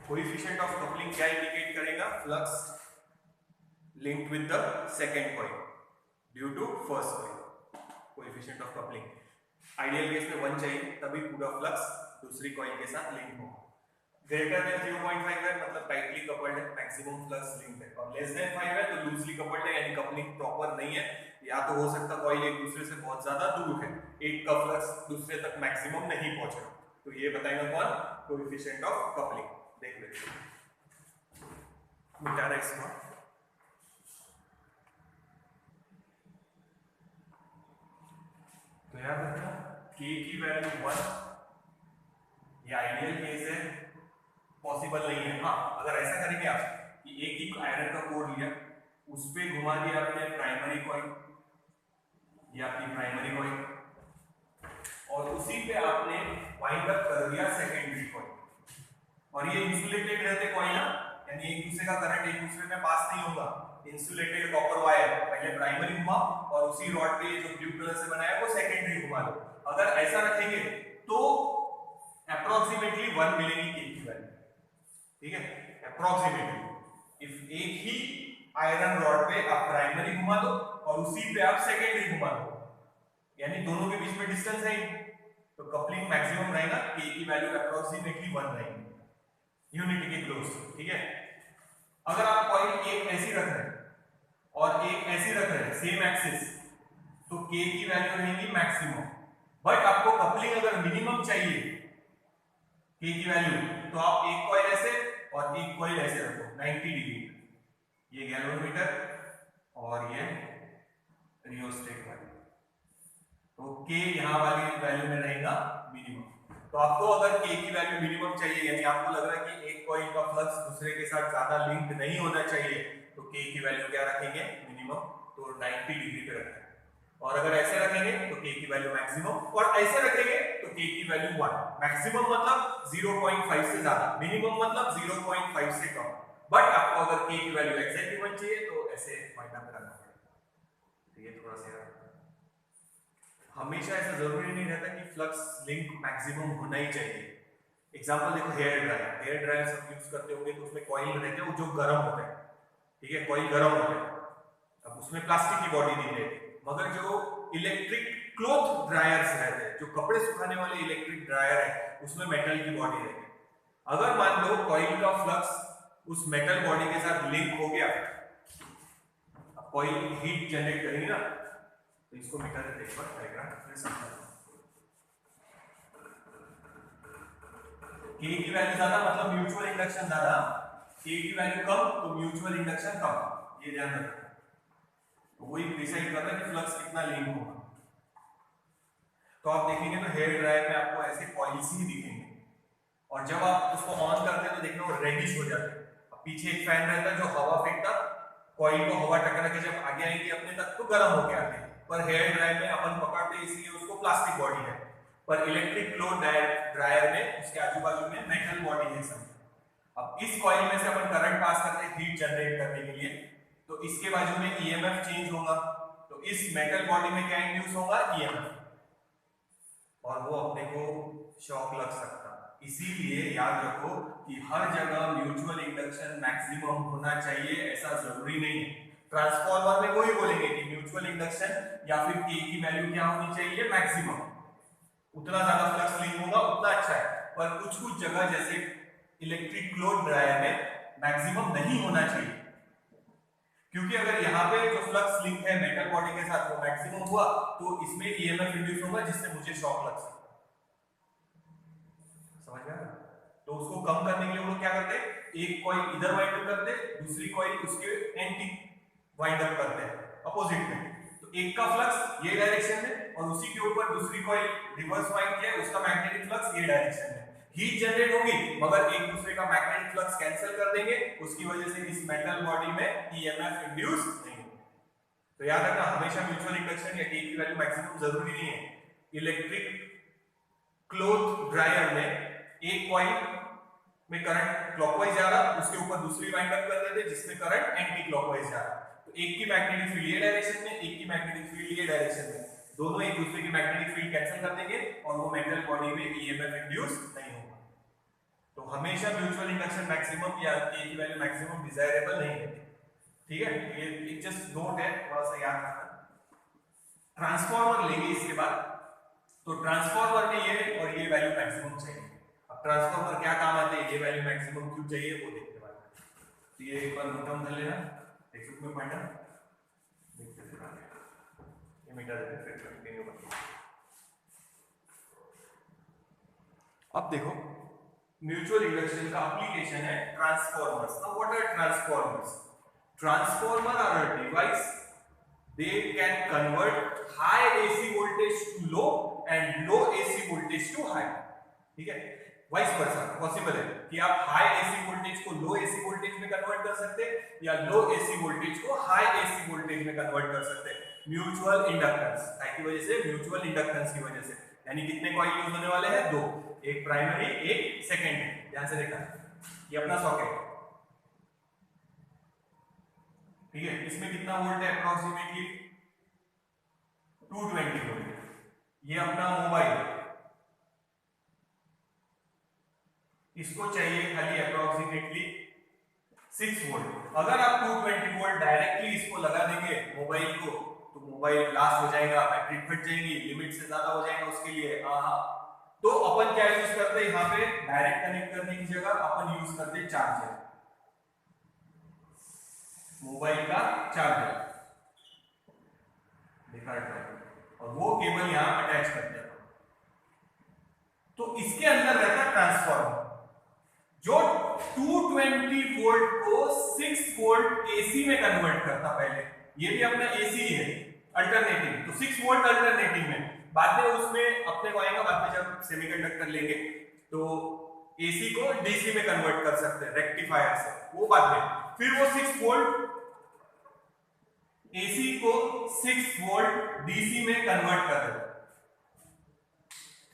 S1: कोएफिशिएंट ऑफ कपलिंग क्या इंडिकेट करेगा? Flux linked with the second coil due to first coil, coefficient of coupling. Ideal case में 1 चाहिए, तभी पूरा फ्लक्स दूसरी कॉइल के साथ लिंक होगा। ग्रेटर देन 0.5 है मतलब टाइटली कपल्ड है, मैक्सिमम फ्लक्स लिंक है, और लेस देन 5 है तो लूजली कपल्ड है, यानी कपलिंग प्रॉपर नहीं है, या तो हो सकता कॉइल एक दूसरे से बहुत ज्यादा दूर है, एक का फ्लक्स दूसरे तक मैक्सिमम नहीं पहुंचा, तो ये बताएगा कौन? Coefficient of coupling. देख लेते हैं, मिटा रहा इसको। तो याद रखना k की वैल्यू 1, ये आइडियल केस है, पॉसिबल नहीं है। हाँ, अगर ऐसा करेंगे आप कि एक ही आयरन का कोर लिया, उस पे घुमा दिया आपने प्राइमरी कॉइल, ये आपकी प्राइमरी कॉइल, और उसी पे आपने वाइंड अप कर दिया सेकेंडरी कॉइल, और ये इंसुलेटेड रहते कॉइल ना, यानी एक दूसरे का करंट एक दूसरे में पास नहीं होगा, इंसुलेटेड कॉपर वायर पहले प्राइमरी घुमा और उसी रॉड पे जो ब्लू कलर से बनाया वो सेकेंडरी घुमा लो। अगर ऐसा रखेंगे तो अप्रोक्सीमेटली 1 मिलेगी के की वैल्यू, ठीक है, अप्रोक्सीमेटली। इफ एक ही आयरन रॉड पे आप प्राइमरी घुमा दो और उसी पे आप सेकेंडरी घुमा दो, यानी दोनों के बीच में डिस्टेंस है, तो कपलिंग मैक्सिमम रहेगा, के की वैल्यू अप्रोक्सीमेटली 1 रहेगी यूनिटी के क्लोज, ठीक है। अगर आप कॉइल एक ऐसी रख रहे हैं और एक ऐसी रख रहे हैं सेम एक्सिस, तो k की वैल्यू रहेगी मैक्सिमम, बट आपको कपलिंग अगर मिनिमम चाहिए k की वैल्यू, तो आप एक कॉइल ऐसे और एक कॉइल ऐसे रखो 90 डिग्री, ये गैल्वेनोमीटर और ये रियोस्टेट वाली, तो k यहां वाली वैल्यू में रहेगा मिनिमम। तो आपको अगर k की वैल्यू मिनिमम चाहिए, यानी आपको लग रहा है कि एक कॉइल का फ्लक्स दूसरे के साथ ज्यादा लिंक नहीं होना चाहिए, तो k की वैल्यू क्या रखेंगे? मिनिमम, तो 90 डिग्री पे रखेंगे। और अगर ऐसे रखेंगे तो k की वैल्यू मैक्सिमम, और ऐसे रखेंगे तो k की वैल्यू 1। मैक्सिमम मतलब 0.5 से ज्यादा, मिनिमम मतलब 0.5 से कम, बट आपको अगर k की वैल्यू एग्जैक्टली 1 चाहिए तो ऐसे फाइंड आउट करना पड़ेगा। तो ये थोड़ा सा हमेशा ऐसा जरूरी नहीं रहता कि फ्लक्स लिंक मैक्सिमम होना ही चाहिए। एग्जांपल देखो, हेयर ड्रायर सब यूज करते होंगे, तो उसमें कॉइल रहते हैं वो जो गर्म होता है, ठीक है, कॉइल गर्म होता है, अब उसमें प्लास्टिक की बॉडी नहीं रहती, मगर जो इलेक्ट्रिक क्लॉथ ड्रायर्स रहते हैं, जो कपड़े सुखाने वाले इलेक्ट्रिक ड्रायर है, उसमें मेटल की बॉडी रहती है। अगर मान लो कॉइल का फ्लक्स उस मेटल बॉडी के साथ लिंक हो गया, अब कॉइल हीट जनरेट करेगी ना, तो इसको मिटा देते एक बार डायग्राम फिर समझाता हूं। k की वैल्यू ज्यादा मतलब म्यूचुअल इंडक्शन ज्यादा, k की वैल्यू कम तो म्यूचुअल इंडक्शन कम, ये ध्यान रखना। तो वही डिसाइड कर रहा है कि फ्लक्स कितना लिंक होगा। तो आप देखेंगे तो हेयर ड्रायर में आपको ऐसे कॉइल्स ही दिखेंगे, और जब आप उसको ऑन करते हैं तो देखना वो रेडिश हो जाता है। अब पीछे एक फैन रहता है जो हवा फेंकता, कॉइल को हवा टकरा के जब आगे आएंगे अपने तक तो गर्म होके आते हैं, पर हेयर ड्रायर में अपन पकड़ते हैं इसलिए उसको प्लास्टिक बॉडी है, पर इलेक्ट्रिक क्लॉथ ड्रायर में उसके आजू बाजू में मेटल बॉडी है सब। अब इस कॉइल में से अपन करंट पास करते हैं हीट जनरेट करने के लिए, तो इसके बाजू में ईएमएफ चेंज होगा, तो इस मेटल बॉडी में क्या इंड्यूस होगा? ईएमएफ, और वो अपने को शॉक लग सकता, इसीलिए याद रखो कि हर जगह म्यूचुअल इंडक्शन मैक्सिमम होना चाहिए, ऐसा जरूरी नहीं है। ट्रांसफॉर्मर में वही बोलेंगे कि म्यूचुअल इंडक्शन या फिर के की वैल्यू क्या होनी चाहिए, मैक्सिमम। उतना ज्यादा फ्लक्स लिंक होगा उतना अच्छा है। पर कुछ कुछ जगह जैसे इलेक्ट्रिक क्लोथ ड्रायर में मैक्सिमम नहीं होना चाहिए, क्योंकि अगर यहाँ पे जो फ्लक्स लिंक है मेटल बॉडी के साथ वो मैक्सिमम हुआ तो इसमें ईएमएफ इंड्यूस होगा जिससे मुझे शॉक लग सकता है। समझ गया? तो उसको कम करने के लिए वो लोग क्या करते हैं, एक कॉइल इधर वाइंड अप करते हैं, दूसरी कॉइल उसके एंटी वाइंड अप करते हैं अपोजिट में। तो एक का फ्लक्स ये डायरेक्शन में और उसी के ऊपर दूसरी कॉइल रिवर्स वाइंड किया, उसका मैग्नेटिक फ्लक्स ये डायरेक्शन में। हीट जनरेट होगी मगर एक दूसरे का मैग्नेटिक फ्लक्स कैंसिल कर देंगे, उसकी वजह से इस मेटल बॉडी में ईएमएफ इंड्यूस नहीं होगा। तो याद रखना हमेशा म्यूचुअल इंडक्शन या के की वैल्यू मैक्सिमम जरूरी नहीं है। इलेक्ट्रिक क्लोथ ड्रायर में एक कॉइल में करंट क्लॉकवाइज जा रहा, उसके ऊपर दूसरी वाइंड अप कर देते जिसमें करंट एंटी क्लॉकवाइज जा रहा। तो एक की मैग्नेटिक फील्ड ये डायरेक्शन में, एक की मैग्नेटिक फील्ड ये डायरेक्शन में, दोनों एक दूसरे की मैग्नेटिक फील्ड कैंसिल कर देंगे और वो मेटल बॉडी में ईएमएफ इंड्यूस नहीं होगा। तो हमेशा म्यूचुअल इंडक्शन मैक्सिमम या के की वैल्यू मैक्सिमम डिजायरेबल नहीं है। ठीक है, ये एक जस्ट नोट है, थोड़ा सा याद रखना। ट्रांसफॉर्मर लेंगे इसके बाद, तो ट्रांसफॉर्मर में ये और ये वैल्यू मैक्सिमम चाहिए। अब ट्रांसफॉर्मर क्या काम आते हैं, ये वैल्यू मैक्सिमम क्यों चाहिए वो देखते हैं। तो ये एक बार नोट डाउन कर लेना, टेक्स्ट में पढ़ना, देखते फिर आगे ये मिटा देते फिर कंटिन्यू करते। अब देखो म्यूचुअल इंडक्शन का एप्लीकेशन है transformers. Now what are transformers? Transformer are a device, they can convert high AC voltage to low and low AC voltage to high। ठीक है, वाइस वर्सा पॉसिबल है कि आप हाई AC वोल्टेज को लो AC वोल्टेज में कन्वर्ट कर सकते हैं या लो AC वोल्टेज को हाई AC वोल्टेज में कन्वर्ट कर सकते हैं म्यूचुअल इंडक्टेंस की वजह से, म्यूचुअल इंडक्टेंस की वजह से। यानी कितने कॉइल यूज होने वाले हैं, दो, एक प्राइमरी एक सेकेंडरी। ध्यान से देखना, ये अपना सॉकेट, ठीक है, इसमें कितना वोल्ट है अप्रोक्सीमेटली 220 वोल्ट। ये अपना मोबाइल, इसको चाहिए खाली अप्रोक्सीमेटली 6 वोल्ट। अगर आप 220 वोल्ट डायरेक्टली इसको लगा देंगे मोबाइल को तो मोबाइल ब्लास्ट हो जाएगा, बैटरी फट जाएगी, लिमिट से ज्यादा हो जाएगा उसके लिए। तो अपन क्या यूज करते हैं, यहाँ पे डायरेक्ट कनेक्ट करने की जगह अपन यूज करते हैं चार्जर, मोबाइल का चार्जर देखा है, और वो केबल यहां अटैच करते हैं। तो इसके अंदर रहता है ट्रांसफॉर्मर जो 220 वोल्ट को 6 वोल्ट एसी में कन्वर्ट करता। पहले ये भी अपना एसी है, अल्टरनेटिंग, तो 6 वोल्ट अल्टरनेटिंग में, बाद में उसमें अपने को आएगा, बाद में जब सेमीकंडक्टर लेंगे तो एसी को डीसी में कन्वर्ट कर सकते हैं रेक्टिफायर से, वो बाद में। फिर वो 6 वोल्ट एसी को 6 वोल्ट डीसी में कन्वर्ट कर रहे हैं।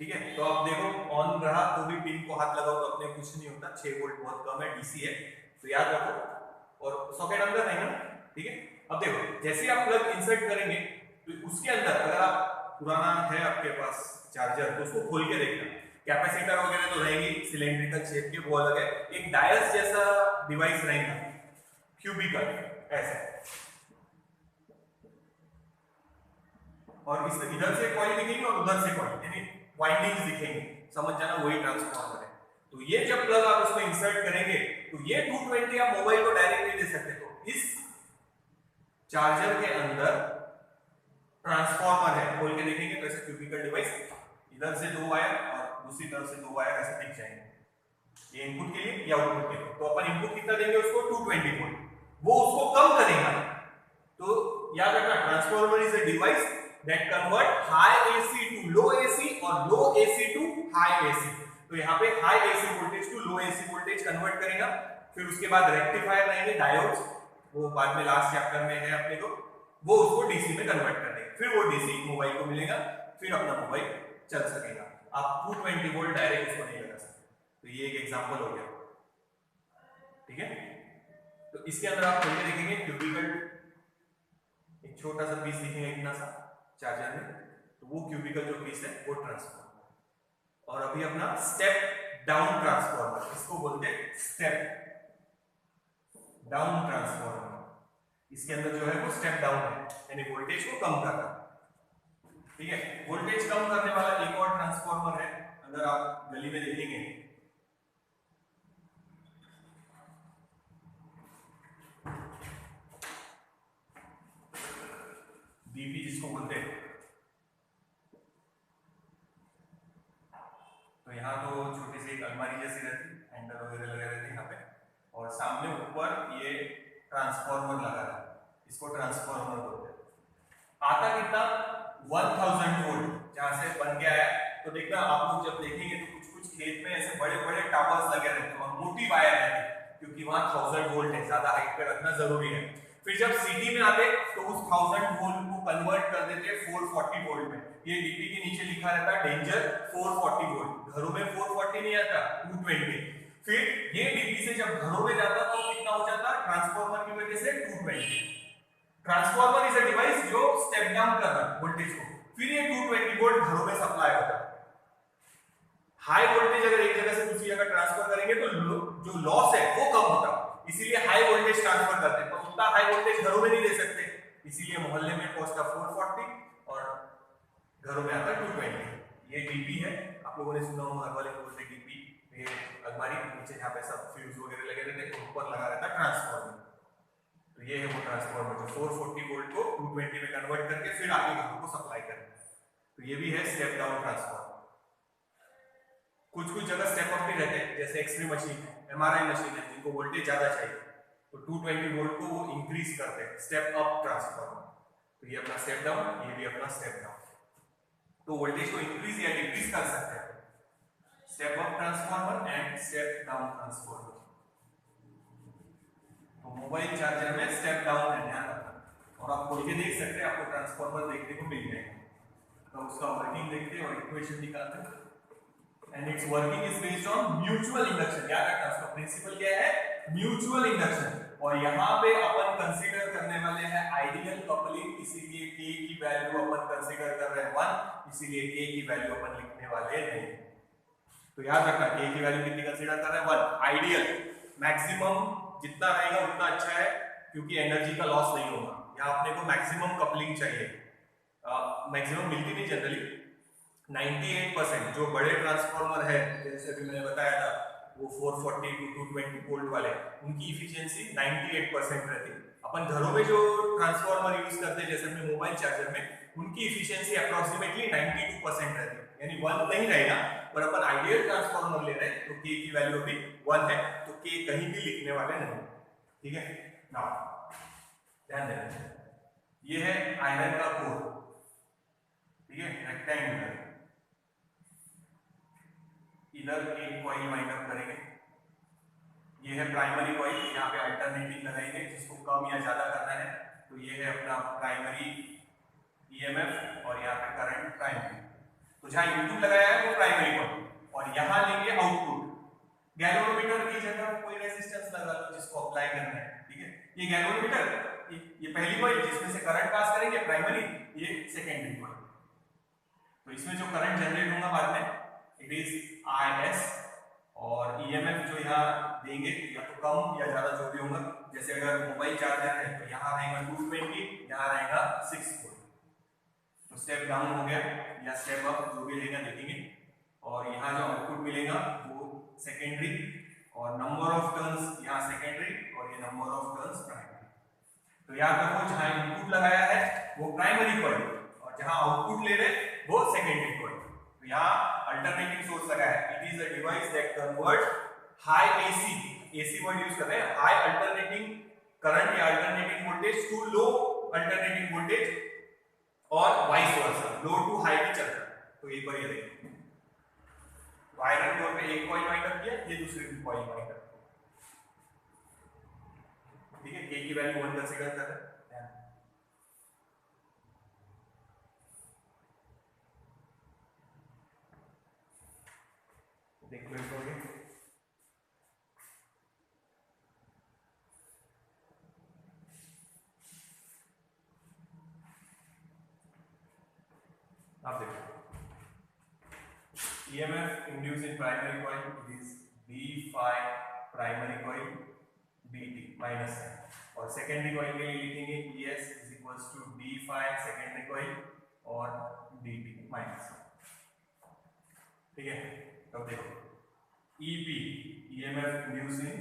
S1: ठीक है, तो आप देखो ऑन रहा तो भी पिन को हाथ लगाओ तो अपने कुछ नहीं होता, 6 वोल्ट बहुत कम है, डीसी है, तो याद रखो। और सॉकेट अंदर रहेगा ना, ठीक है। अब देखो जैसे आप प्लग इंसर्ट करेंगे तो उसके अंदर अगर आप पुराना है आपके पास चार्जर तो उसको खोल के देखना, कैपेसिटर वगैरह तो रहेंगी सिलेंड्रिकल शेप के, वो अलग है। एक डायस जैसा डिवाइस रहेगा, क्यूबिकल ऐसा, और इसमें इधर से कॉइल दिखेंगे और उधर से कॉइल, यानी वाइंडिंग्स दिखेंगे, समझ जाना वही ट्रांसफॉर्मर है। तो ये जब प्लग आप उसमें इंसर्ट करेंगे तो ये 220 आप मोबाइल को डायरेक्ट नहीं दे सकते, तो इस चार्जर के अंदर ट्रांसफॉर्मर है, खोल के देखेंगे तो ऐसे क्यूबिकल डिवाइस, इधर से 2 वायर और दूसरी तरफ से 2 वायर ऐसे दिख जाएंगे, ये इनपुट के लिए या आउटपुट के लिए। तो अपन इनपुट कितना देंगे उसको 220 वोल्ट, वो उसको कम करेगा। तो याद रखना transformer is a device that convert high AC to low AC और low AC to high AC। तो यहाँ पे high AC voltage to low AC voltage convert करेगा। फिर उसके बाद रेक्टिफायर रहेंगे, डायोड्स, वो बाद में लास्ट चैप्टर में है अपने को, वो उसको डीसी में कन्वर्ट कर देंगे। फिर वो डीसी मोबाइल को मिलेगा, फिर अपना मोबाइल चल सकेगा। आप 220 वोल्ट डायरेक्ट उसको नहीं लगा सकते। तो ये एक एग्जांपल हो गया, ठीक है। तो इसके अंदर आप खोल के देखेंगे क्यूबिकल, एक छोटा सा पीस दिखेगा इतना सा चार्जर में, तो वो क्यूबिकल जो पीस है वो ट्रांसफॉर्मर। और अभी अपना स्टेप डाउन ट्रांसफॉर्मर, इसको बोलते हैं स्टेप डाउन ट्रांसफॉर्मर। इसके अंदर जो है वो स्टेप डाउन है, यानी वोल्टेज को कम करना। ठीक है, वोल्टेज कम करने वाला एक और ट्रांसफॉर्मर है, अगर आप गली में देखेंगे डीपी जिसको बोलते हैं। तो यहाँ तो छोटी सी एक अलमारी जैसी रहती, हैंडल वगैरह लगे रहते यहाँ पे, और सामने ऊपर ये ट्रांसफॉर्मर लगा है, इसको ट्रांसफॉर्मर बोलते हैं। आता कितना 1000 वोल्ट जहां से बन के आया। तो देखना आप लोग जब देखेंगे तो कुछ कुछ खेत में ऐसे बड़े बड़े टावर्स लगे रहते हैं और मोटी वायर रहती है, क्योंकि वहां 1000 वोल्ट है, ज्यादा हाइट पे रखना जरूरी है। फिर जब सिटी में आते तो उस 1000 वोल्ट को कन्वर्ट कर देते 440 वोल्ट में। ये डीपी के नीचे लिखा रहता है डेंजर 440 वोल्ट, घरों में 440 नहीं आता, 220। फिर ये डीपी से जब घरों में जाता तो कितना हो जाता, ट्रांसफॉर्मर की वजह से 220। ट्रांसफॉर्मर इज अ डिवाइस जो स्टेप डाउन कर रहा है वोल्टेज को, फिर ये 220 वोल्ट घरों में सप्लाई होता है। हाई वोल्टेज अगर एक जगह से दूसरी जगह ट्रांसफर करेंगे तो जो लॉस है वो कम होता, इसीलिए हाई वोल्टेज ट्रांसफर करते हैं। तो उतना हाई वोल्टेज घरों में नहीं दे सकते, इसीलिए मोहल्ले में पहुंचता 440 और घरों में आता 220। ये डीपी है, आप लोगों ने सुना होगा, घर वाले बोलते हैं डीपी। ये अलमारी के नीचे जहाँ पे सब फ्यूज वगैरह लगे रहते हैं, ऊपर लगा रहता ट्रांसफॉर्मर। तो ये है वो ट्रांसफॉर्मर जो 440 वोल्ट को 220 में कन्वर्ट करके फिर आगे घरों को सप्लाई करता है। तो ये भी है स्टेप डाउन ट्रांसफॉर्मर। कुछ कुछ जगह स्टेप अप भी रहते हैं, जैसे एक्सरे मशीन है, एमआरआई मशीन है, जिनको वोल्टेज ज्यादा चाहिए तो 220 वोल्ट को वो इंक्रीज करते हैं, स्टेप अप ट्रांसफॉर्मर। तो ये अपना स्टेप डाउन, ये भी अपना स्टेप डाउन। तो वोल्टेज को इंक्रीज या डिक्रीज कर सकते हैं, step up transformer and step down transformer. तो मोबाइल चार्जर में स्टेप डाउन है, ध्यान रखना। और आप खोल के देख सकते हैं, आपको ट्रांसफॉर्मर देखने को मिल जाएगा। तो उसका वर्किंग देखते हैं और इक्वेशन निकालते हैं। And it's working is based on mutual induction. याद रखना, उसका प्रिंसिपल क्या है, म्यूचुअल इंडक्शन। और यहाँ पे अपन कंसीडर करने वाले हैं आइडियल कपलिंग, इसीलिए के की वैल्यू अपन कंसीडर कर रहे हैं 1, इसीलिए के की वैल्यू अपन लिखने वाले नहीं। तो याद रखना, के की वैल्यू कितनी कंसीडर कर रहे हैं 1। आइडियल, मैक्सिमम जितना रहेगा उतना अच्छा है, क्योंकि एनर्जी का लॉस नहीं होगा। यहाँ अपने को मैक्सिमम कपलिंग चाहिए, मैक्सिमम मिलती नहीं जनरली। 98% जो बड़े ट्रांसफॉर्मर है, जैसे अभी मैंने बताया था वो 440 टू 220 वोल्ट वाले, उनकी इफिशियंसी 98% रहती है। अपन घरों में जो ट्रांसफॉर्मर यूज करते हैं, जैसे अपने मोबाइल चार्जर में, उनकी इफिशियंसी अप्रोक्सीमेटली 92% रहती है, यानी 1 नहीं रहेगा। पर अपन आइडियल ट्रांसफॉर्मर ले रहे हैं तो के की वैल्यू भी 1 है, तो के कहीं भी लिखने वाले नहीं। ठीक है, नाउ ध्यान देना, ये है आयरन का कोर, ठीक है, रेक्टेंगुलर। इधर एक कॉइल वाइंड अप करेंगे, ये है प्राइमरी कॉइल, यहाँ पे अल्टरनेटिंग लगाएंगे जिसको कम या ज्यादा करना है। तो ये है अपना प्राइमरी ईएमएफ और यहाँ पे करंट प्राइमरी। तो जहाँ इनपुट लगाया है वो प्राइमरी कॉइल, और यहाँ लेंगे आउटपुट। गैल्वेनोमीटर की जगह कोई रेजिस्टेंस लगा लो जिसको अप्लाई करना है। ठीक है, ये गैल्वेनोमीटर, ये पहली कॉइल जिसमें से करंट पास करेंगे प्राइमरी, ये सेकेंडरी कॉइल। तो इसमें जो करंट जनरेट होगा बाद में, इट इज IS, और ईएमएफ जो यहाँ देंगे या तो कम या ज्यादा जो भी होगा, जैसे अगर मोबाइल चार्जर है तो यहाँ रहेगा 220, यहाँ रहेगा 6 वोल्ट। तो स्टेप डाउन हो गया या स्टेप अप, जो भी रहेगा देखेंगे। और यहाँ जो आउटपुट मिलेगा वो सेकेंडरी, और नंबर ऑफ टर्न्स यहाँ सेकेंडरी, और ये नंबर ऑफ टर्न्स प्राइमरी। तो याद रखो, जहाँ इनपुट लगाया है वो प्राइमरी कॉइल, और जहाँ आउटपुट ले रहे वो सेकेंडरी कॉइल। तो यहाँ अल्टरनेटिंग सोर्स लगा है, it is a device that convert high AC word use कर रहे हैं, हाई अल्टरनेटिंग करंट या alternating voltage to low alternating voltage, और vice versa, low to high भी चलता है। तो एक बार ये देखिए, आयरन कोर पे एक कॉइल वाइंड अप किया, ये दूसरी कॉइल वाइंड अप, ठीक है, के की वैल्यू 1 कंसीडर कर रहे हैं। देख लो इसको, आप देखो EMF induced in primary coil, it is d phi primary coil dt minus है, और सेकेंडरी कॉइल के लिए लिखेंगे ES is equals to d phi secondary coil और dt माइनस। ठीक है, अब देखो EP EMF induced in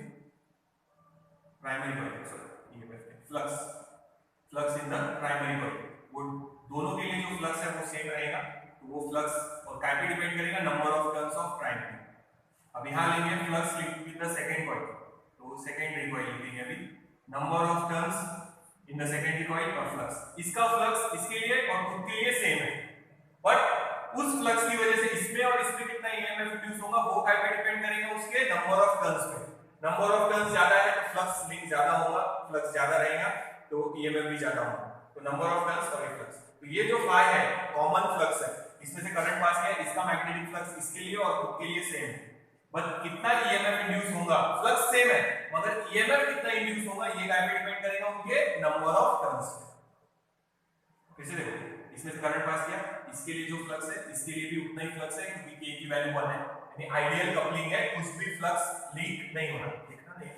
S1: primary coil, sorry EMF flux in the primary coil, वो दोनों के लिए जो फ्लक्स है वो सेम रहेगा, तो वो फ्लक्स और क्या पे डिपेंड करेगा, number of turns of primary. अब यहाँ लेंगे flux linked with the second coil, तो सेकेंडरी कॉइल लिखेंगे अभी number of turns in the secondary coil और फ्लक्स। इसका फ्लक्स इसके लिए और खुद के लिए सेम है, बट उस फ्लक्स की वजह से इसमें और इसमें कितना ईएमएफ इंड्यूस होगा वो क्या पे डिपेंड करेगा, उसके नंबर ऑफ टर्न्स पे। नंबर ऑफ टर्न्स ज्यादा है तो फ्लक्स लिंक ज्यादा होगा, फ्लक्स ज्यादा रहेगा तो ईएमएफ भी ज्यादा होगा, तो नंबर ऑफ टर्न्स और फ्लक्स। तो ये जो फाई है कॉमन फ्लक्स है, इसमें से करंट पास किया, इसका मैग्नेटिक फ्लक्स इसके लिए और खुद के लिए सेम है, बट कितना ईएमएफ इंड्यूस होगा, फ्लक्स सेम है मगर ईएमएफ कितना इंड्यूस होगा ये क्या पे डिपेंड करेगा, उनके नंबर ऑफ टर्न्स पे। फिर से देखो, इसमें से करंट पास किया, इसके लिए जो फ्लक्स है इसके लिए भी उतना ही फ्लक्स है क्योंकि k की वैल्यू 1 है, यानी आइडियल कपलिंग है, कुछ भी फ्लक्स लीक नहीं हो रहा, देखना नहीं,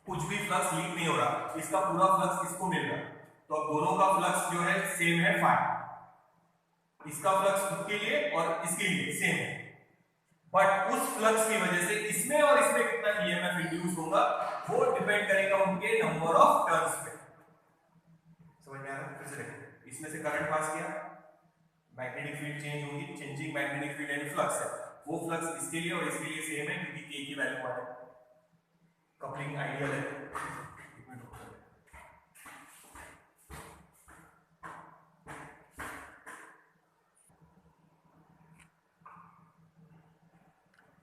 S1: कुछ भी फ्लक्स लीक नहीं हो रहा, इसका पूरा फ्लक्स इसको मिल रहा, तो अब दोनों का फ्लक्स जो है सेम है फाई, इसका फ्लक्स खुद के लिए और इसके लिए सेम है, बट उस फ्लक्स की वजह से इसमें और इसमें कितना ईएमएफ इंड्यूस होगा वो डिपेंड करेगा उनके नंबर ऑफ टर्न्स पे। समझ में आ रहा है? फिर से देखो, इसमें से करंट पास किया, मैग्नेटिक फील्ड चेंज होगी, चेंजिंग मैग्नेटिक फील्ड यानी फ्लक्स है, वो फ्लक्स इसके लिए और इसके लिए सेम है क्योंकि k की वैल्यू 1 है, कपलिंग आइडियल है।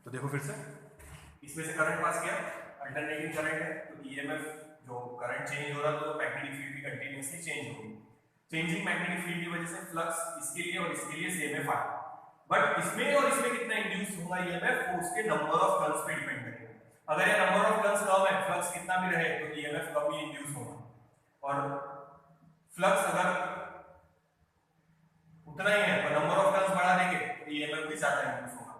S1: तो देखो फिर से, इसमें से करंट पास किया, अल्टरनेटिंग करंट है तो ईएमएफ जो करंट चेंज हो रहा है तो मैग्नेटिक फील्ड भी कंटीन्यूअसली चेंज होगी, चेंजिंग मैग्नेटिक फील्ड की वजह से फ्लक्स इसके लिए और इसके लिए सेम है फाई, बट इसमें और इसमें कितना इंड्यूस होगा ईएमएफ वो उसके नंबर ऑफ टर्न्स पे डिपेंड करेगा। अगर ये नंबर ऑफ टर्न्स कम है, फ्लक्स कितना भी रहे तो ईएमएफ कम ही इंड्यूस होगा, और फ्लक्स अगर उतना ही है पर नंबर ऑफ टर्न्स बढ़ा देंगे तो ईएमएफ भी ज्यादा इंड्यूस होगा।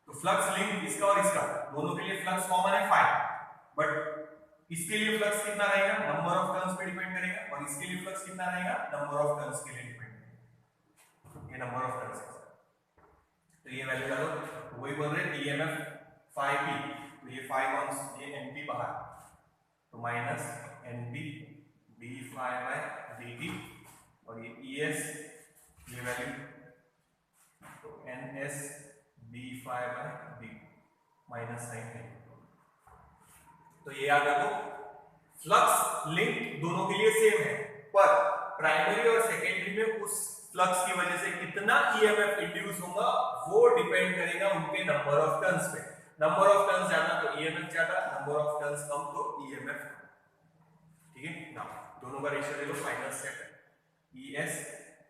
S1: तो फ्लक्स लिंक इसका और इसका दोनों के लिए फ्लक्स कॉमन है फाई, बट इसके लिए फ्लक्स कितना रहेगा नंबर ऑफ टर्न्स पे डिपेंड करेगा, और इसके लिए फ्लक्स कितना रहेगा नंबर ऑफ टर्न्स के लिए डिपेंड करेगा, ये नंबर ऑफ टर्न्स है। तो ये वैल्यू डालो, तो वही बोल रहे हैं ईएमएफ फाई पी, तो ये फाई माइनस ये एनपी बाहर, तो minus NP d phi by dt, और ये ईएस ये वैल्यू तो NS d phi by dt minus sign है। तो ये याद रखो, फ्लक्स लिंक दोनों के लिए सेम है, पर प्राइमरी और सेकेंडरी में उस फ्लक्स की वजह से कितना ईएमएफ इंड्यूस होगा वो डिपेंड करेगा उनके नंबर ऑफ टर्न्स पे। नंबर ऑफ टर्न्स ज्यादा तो ईएमएफ ज्यादा, नंबर ऑफ टर्न्स कम तो ईएमएफ कम। ठीक है ना, दोनों का रेशियो ले लो, final set ES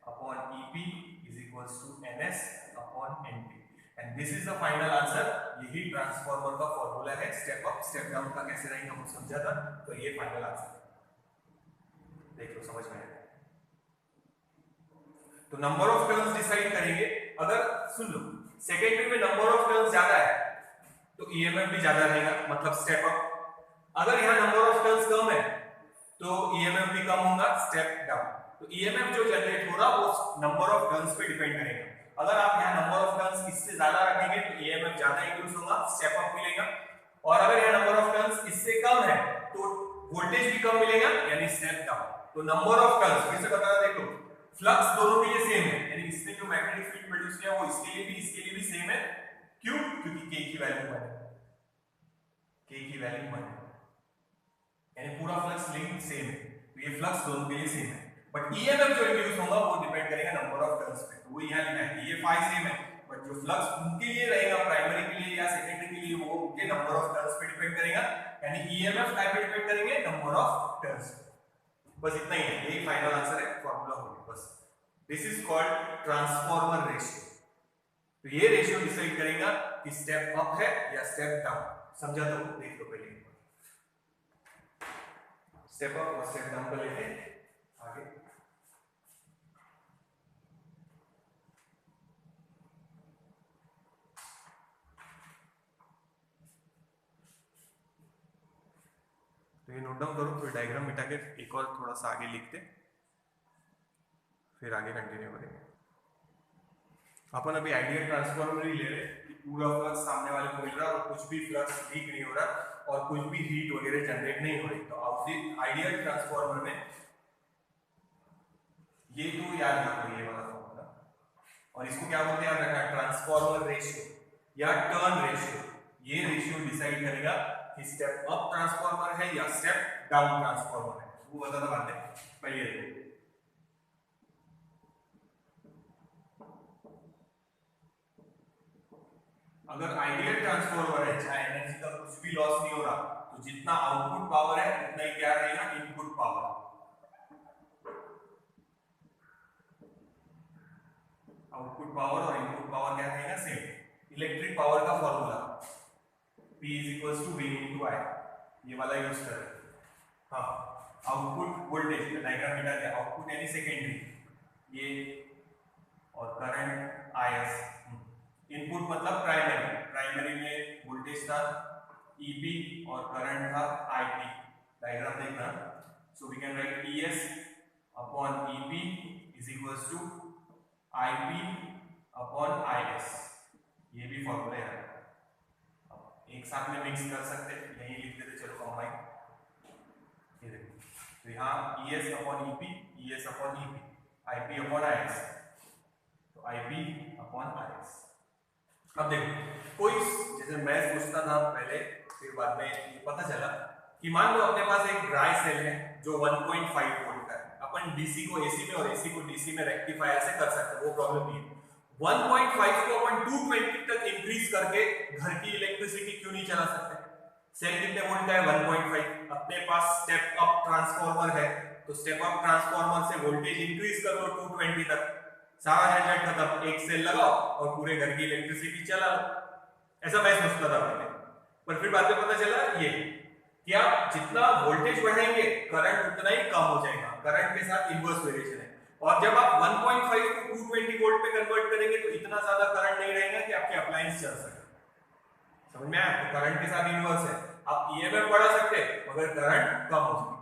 S1: upon EP is equals to NS upon NP, and this is the final answer. यही ट्रांसफार्मर का फॉर्मूला है, स्टेप अप स्टेप डाउन का कैसे रहेगा वो समझा था, तो ये फाइनल आंसर देख लो, समझ में आया। तो नंबर ऑफ टर्न्स डिसाइड करेंगे, अगर सुन लो सेकेंडरी में नंबर ऑफ टर्न्स ज्यादा है तो ईएमएफ भी ज्यादा रहेगा, मतलब स्टेप अप। अगर यहाँ नंबर ऑफ टर्न्स कम है तो ईएमएफ भी कम होगा, स्टेप डाउन। तो ईएमएफ जो जनरेट हो रहा वो नंबर ऑफ टर्न्स पे डिपेंड करेगा। अगर आप यहाँ नंबर ऑफ टर्न्स इससे ज्यादा रखेंगे तो ईएमएफ ज्यादा इंड्यूस होगा, स्टेप अप मिलेगा, और अगर यहाँ नंबर ऑफ टर्न्स इससे कम है तो वोल्टेज भी कम मिलेगा यानी स्टेप डाउन। तो नंबर ऑफ टर्न्स फिर से बता रहा, देखो फ्लक्स दोनों के लिए सेम है, यानी इसने जो मैग्नेटिक फील्ड प्रोड्यूस किया वो इसके लिए भी सेम है। क्यों? क्योंकि k की वैल्यू 1 है, k की वैल्यू 1 है, यानी पूरा फ्लक्स लिंक सेम है, तो ये फ्लक्स दोनों के लिए सेम है, बट ईएमएफ जो इंड्यूस होगा वो डिपेंड करेगा नंबर ऑफ टर्न्स पे। तो वो यहां लिखा है, ये फाई सेम है, बट जो फ्लक्स उनके लिए रहेगा प्राइमरी के लिए या सेकेंडरी के लिए वो उनके नंबर ऑफ टर्न्स पे डिपेंड करेगा, यानी ईएमएफ काय पे डिपेंड करेंगे, नंबर ऑफ टर्न्स। बस इतना ही है, यही फाइनल आंसर है, फॉर्मूला हो गया बस। This is called transformer ratio. तो ये रेशियो डिसाइड करेगा कि स्टेप अप है या स्टेप डाउन। समझा? तो देख लो पहले स्टेप अप और स्टेप डाउन कर लेते हैं आगे। नोट डाउन करो, फिर डायग्राम मिटा के एक और थोड़ा सा आगे लिखते, फिर आगे कंटिन्यू करेंगे। अपन अभी आइडियल ट्रांसफॉर्मर ही ले रहे कि पूरा फ्लक्स सामने वाले को मिल रहा है और कुछ भी फ्लक्स लीक नहीं हो रहा और कुछ भी हीट वगैरह जनरेट नहीं हो रही। तो आइडियल ट्रांसफॉर्मर में ये तो याद रखो, ये वाला फॉर्मूला, और इसको क्या बोलते हैं याद रखना, ट्रांसफॉर्मर रेशियो या टर्न रेशियो। ये रेशियो डिसाइड करेगा कि स्टेप अप ट्रांसफॉर्मर है या स्टेप डाउन ट्रांसफॉर्मर है। वो बताना बात है। पहले देखो, अगर आइडियल ट्रांसफॉर्मर है जहां एनर्जी का कुछ भी लॉस नहीं हो रहा, तो जितना आउटपुट पावर है उतना ही क्या रहेगा, इनपुट पावर। आउटपुट पावर और इनपुट पावर क्या रहेगा, सेम। इलेक्ट्रिक पावर का फॉर्मूला P = V × I, ये वाला यूज करें। हाँ, आउटपुट वोल्टेज डायग्राम मिटा दिया, आउटपुट यानी सेकेंडरी ये, और करंट IS। इनपुट मतलब प्राइमरी, प्राइमरी में वोल्टेज था EB और करंट था IP। डायग्राम देखना। So we can write ES upon EB = IP upon IS। ये भी फॉर्मूला है, एक साथ में मिक्स कर सकते, यही लिख देते, चलो कंबाइन। ये देखो, तो यहाँ ES upon EP, ES upon EP, IP upon IS, तो IP अपॉन IS। अब देखो, कोई जैसे मैं सोचता था पहले, फिर बाद में ये पता चला कि मान लो अपने पास एक ड्राई सेल है जो 1.5 वोल्ट का है। अपन DC को AC में और AC को DC में रेक्टिफायर से कर सकते हैं, वो प्रॉब्लम नहीं है। 1.5 को अपन 220 तक इंक्रीज करके घर की इलेक्ट्रिसिटी क्यों नहीं चला सकते? सेल कितने वोल्ट का है, 1.5। अपने पास स्टेप अप ट्रांसफॉर्मर है, तो स्टेप अप ट्रांसफॉर्मर से वोल्टेज इंक्रीज कर लो 220 तक, सारा झंझट खत्म, एक सेल लगाओ और पूरे घर की इलेक्ट्रिसिटी चला लो। ऐसा मैं सोचता था पहले, पर फिर बाद में पता चला ये कि आप जितना वोल्टेज बढ़ाएंगे करंट उतना ही कम हो जाएगा, करंट के साथ इनवर्स वेरिएशन है। और जब आप 1.5 को 220 वोल्ट पे कन्वर्ट करेंगे तो इतना ज्यादा करंट नहीं रहेगा कि आपके अप्लायंस चल सके। समझ में आया? तो करंट के साथ इनवर्स है, आप ईएमएफ बढ़ा सकते हैं मगर करंट कम हो जाएगा।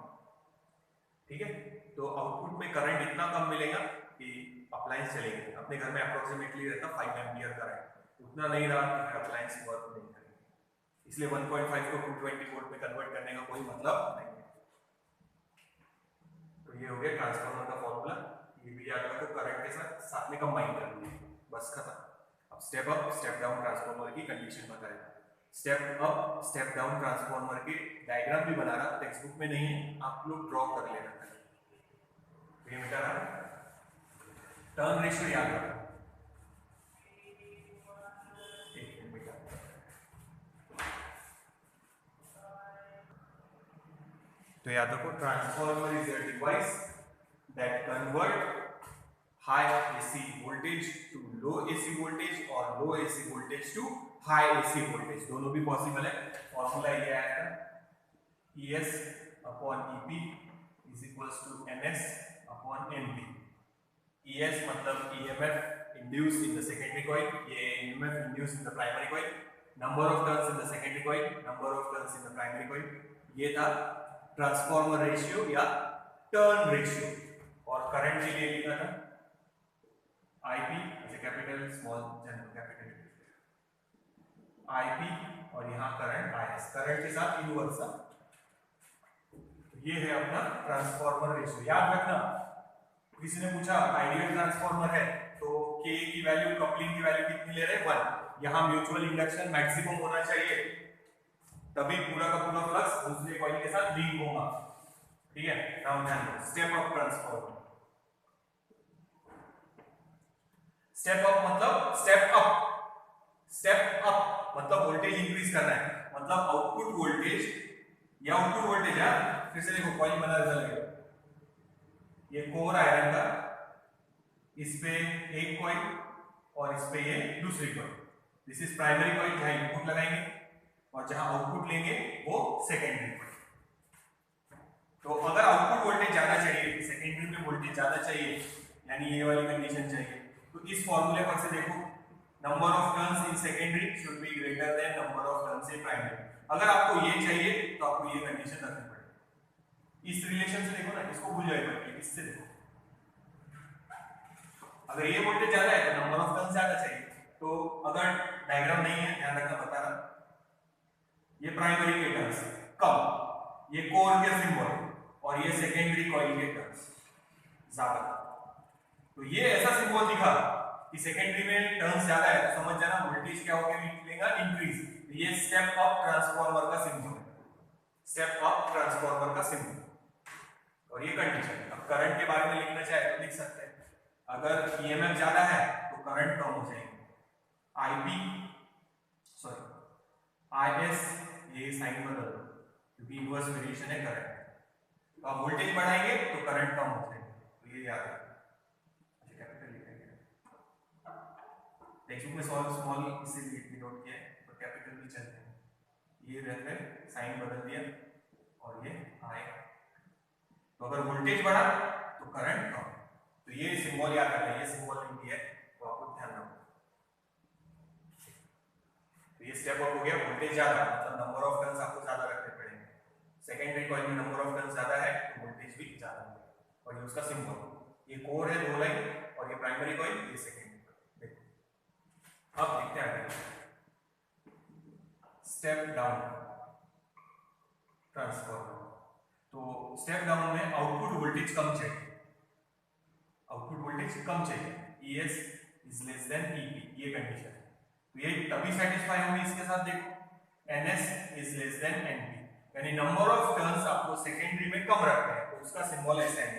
S1: ठीक है, तो आउटपुट में करंट इतना कम मिलेगा कि अप्लायंस चलेंगे। अपने घर में अप्रोक्सीमेटली रहता 5 एम्पियर करंट, उतना नहीं रहा तो फिर अप्लायंस वर्क नहीं करेंगे। इसलिए 1.5 को 220 वोल्ट में कन्वर्ट करने का कोई मतलब नहीं है। तो ये हो गया ट्रांसफार्मर का फॉर्मूला। ये भी याद रखो, करंट के साथ में कंबाइन कर लो, बस खत्म। अब step up step down transformer की कंडीशन बताएगा। Step up step down transformer के डायग्राम भी बना रहा, टेक्स्ट बुक में नहीं है, आप लोग ड्रॉ कर लेना। ये मिटा रहा, टर्न रेशियो याद रखो। तो याद रखो, transformer is a device that convert high AC voltage to low AC voltage और low AC voltage to high AC voltage, दोनों भी पॉसिबल है। फॉर्मूला ये आया था, ES upon EP = NS upon NP। ES मतलब EMF induced in the secondary coil, ये EMF induced in the primary coil, number of turns in the secondary coil, number of turns in the primary coil। ये था ट्रांसफार्मर रेशियो या टर्न रेशियो। और करंट के लिए लिखा था IP ऐसे कैपिटल स्मॉल कैपिटल IP और यहाँ करंट IS, करंट के साथ इनवर्स। ये है अपना ट्रांसफार्मर रेशियो, याद रखना। किसी ने पूछा आइडियल ट्रांसफार्मर है तो K की वैल्यू, कपलिंग की वैल्यू कितनी ले रहे हैं, 1। यहाँ म्यूचुअल इंडक्शन मैक्सिमम होना चाहिए, तभी पूरा का पूरा फ्लक्स दूसरे कॉइल के साथ लिंक होगा। ठीक है, नाउ ध्यान दो, step up transformer. Step up मतलब स्टेप अप मतलब वोल्टेज इंक्रीज करना है, मतलब आउटपुट वोल्टेज या आउटपुट वोल्टेज है। फिर से देखो, कॉइल बना लगेगा, ये कोर आयरन का, इस पे एक कॉइल और इस पे ये दूसरी coil. This is primary coil जहां इनपुट लगाएंगे और जहां आउटपुट लेंगे वो सेकेंडरी कॉइल। तो अगर आउटपुट वोल्टेज ज्यादा चाहिए, सेकेंडरी में वोल्टेज ज्यादा चाहिए, यानी ये वाली कंडीशन चाहिए, तो इस फॉर्मूले पर से देखो, number of turns in secondary should be greater than number of turns in primary. अगर आपको ये चाहिए तो आपको ये कंडीशन रखनी पड़ेगी। इस रिलेशन से देखो ना, इसको भूल जाएगा, इससे देखो, अगर ये वोल्टेज ज्यादा है तो नंबर ऑफ टर्न्स ज्यादा चाहिए। तो अगर डायग्राम नहीं है, ध्यान रखना, बता रहा, ये प्राइमरी के टर्न्स कम, ये कोर के सिंबल, और ये सेकेंडरी कॉइल के टर्न्स ज्यादा। तो ये ऐसा सिंबल दिखा कि सेकेंडरी में टर्न्स ज्यादा है, तो समझ जाना वोल्टेज क्या होगा, मिलेगा इंक्रीज। ये स्टेप अप ट्रांसफार्मर का सिंबल है, स्टेप अप ट्रांसफार्मर का सिंबल, और ये कंडीशन। अब करंट के बारे में लिखना चाहे तो लिख सकते हैं, अगर ईएमएफ ज्यादा है तो करंट कम हो जाएगी, आईपी सॉरी आईएस, ये साइन बदल दो क्योंकि इनवर्स वेरिएशन है करंट। तो आप वोल्टेज बढ़ाएंगे तो करंट कम हो जाएगी, तो ये याद रखना। अच्छा, कैपिटल लिखेंगे, टेक्स्ट बुक में स्मॉल इसीलिए नोट किया है, तो कैपिटल भी चलते हैं। ये रहते हैं, साइन बदल दिया, और ये आई। तो अगर वोल्टेज बढ़ा तो करंट कम, तो ये सिंबल याद रखना, ये सिंबल नहीं दिया है तो आपको ध्यान रखना। तो ये स्टेप अप हो गया, वोल्टेज ज्यादा मतलब नंबर ऑफ टर्न्स आपको ज्यादा रखने पड़ेंगे। सेकेंडरी कॉइल में नंबर ऑफ टर्न्स ज्यादा है तो वोल्टेज भी ज्यादा है, और ये उसका सिंबल। ये कोर है 2 लाइन, और ये प्राइमरी कॉइल, ये सेकेंडरी कॉइल। देखो अब देखते हैं आगे, स्टेप डाउन ट्रांसफार्मर। तो स्टेप डाउन में आउटपुट वोल्टेज कम चाहिए, आउटपुट वोल्टेज कम चाहिए, ES is less than EP, ये कंडीशन है। तो ये तभी सेटिस्फाई होगी इसके साथ, देखो NS is less than NP, यानी नंबर ऑफ टर्न्स आपको सेकेंडरी में कम रखना है, तो उसका सिंबल ऐसा है,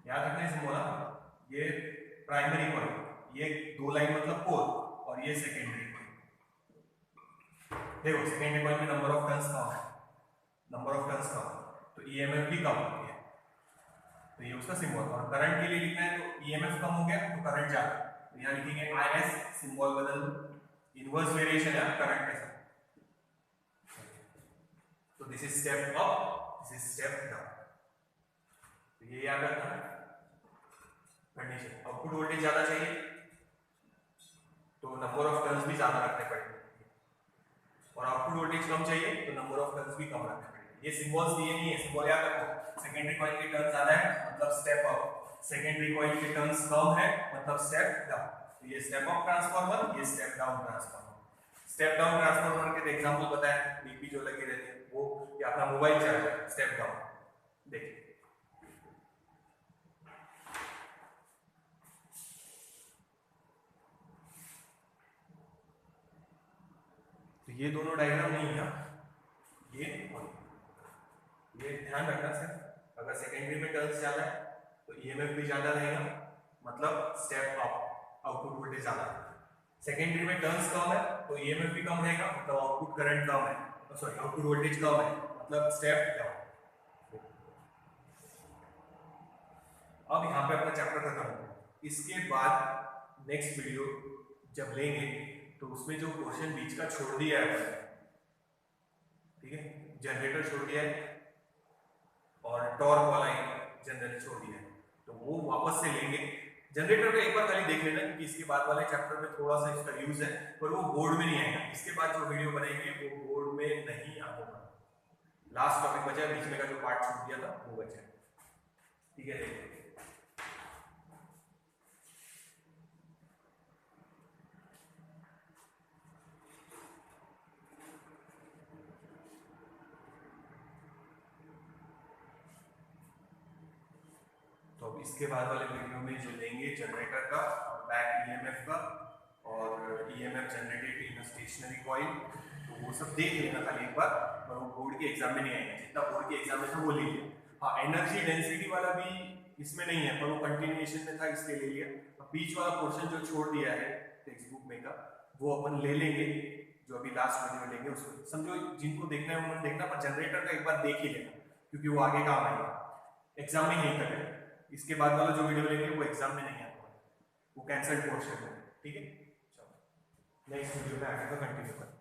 S1: याद रखना है सिंबल। ये प्राइमरी कॉइल, ये 2 लाइन मतलब कोर, और ये सेकेंडरी कॉइल। देखो सेकेंडरी कॉइल में नंबर ऑफ टर्न्स कम है, नंबर ऑफ टर्न्स कम, तो EMF भी कम होती है, तो ये उसका सिंबल। और करंट के लिए लिखना है तो EMF कम हो गया तो करंट ज्यादा, तो यहाँ लिखेंगे IS, सिंबल बदल दो, इनवर्स वेरिएशन है करंट के साथ। तो this is step up, this is step down, तो ये याद रखना कंडीशन। आउटपुट वोल्टेज ज्यादा चाहिए तो नंबर ऑफ टर्न्स भी ज्यादा रखने पड़ेंगे, और आउटपुट वोल्टेज कम चाहिए तो नंबर ऑफ टर्न्स भी कम रखने पड़ेंगे। ये सिंबल्स दिए नहीं है, सिंबल याद रखो। सेकेंडरी कॉइल के टर्न्स ज्यादा है मतलब स्टेप अप, सेकेंडरी कॉइल के टर्न्स कम है मतलब स्टेप डाउन। तो ये स्टेप अप ट्रांसफार्मर, ये step down transformer. Step down transformer के एग्जांपल बताएं, बीपी जो लगी रहती है वो, या अपना मोबाइल चार्जर स्टेप डाउन। देखिए तो ये दोनों डायग्राम नहीं है, ये ध्यान रखना सर। अगर सेकेंडरी में टर्न्स ज्यादा है तो EMF भी ज्यादा रहेगा, मतलब स्टेप अप, आउटपुट वोल्टेज ज्यादा है। सेकेंडरी में टर्न्स कम है तो EMF भी कम रहेगा, मतलब आउटपुट करंट कम है, सॉरी आउटपुट वोल्टेज कम है, मतलब स्टेप डाउन। अब यहाँ पे अपना चैप्टर खत्म हो गया। इसके बाद नेक्स्ट वीडियो जब लेंगे तो उसमें जो क्वेश्चन बीच का छोड़ दिया है, ठीक है, जनरेटर छोड़ दिया है और टॉर्क वाला जनरेटर छोड़ दिया है, तो वो वापस से लेंगे। जनरेटर को एक बार खाली देख लेना क्योंकि इसके बाद वाले चैप्टर में थोड़ा सा इसका यूज है, पर वो बोर्ड में नहीं आएगा। इसके बाद जो वीडियो बनाएंगे वो बोर्ड में नहीं आएगा। लास्ट टॉपिक बचा है, बीच में का जो पार्ट छूट दिया था वो बचा है, ठीक है। देखिए तो अब इसके बाद वाले वीडियो में जो लेंगे जनरेटर का, बैक EMF का, और EMF generated in stationary coil, तो वो सब देख लेना खाली एक बार, और वो बोर्ड के एग्जाम में नहीं आएगा। जितना बोर्ड के एग्जाम में था वो ले लिया। हाँ, एनर्जी डेंसिटी वाला भी इसमें नहीं है, पर वो कंटिन्यूएशन में था इसलिए ले लिया। अब बीच वाला पोर्शन जो छोड़ दिया है टेक्स्ट बुक में का, वो अपन ले लेंगे, जो अभी लास्ट वीडियो लेंगे उसको। समझो जिनको देखना है उन्होंने देखना, पर जनरेटर का एक बार देख ही लेना क्योंकि वो आगे काम आएगा, एग्जाम में नहीं करेगा। इसके बाद वाला जो वीडियो लेंगे वो एग्जाम में नहीं आता, वो कैंसल्ड पोर्शन है, ठीक है। चलो नेक्स्ट वीडियो में आगे का कंटिन्यू करते हैं।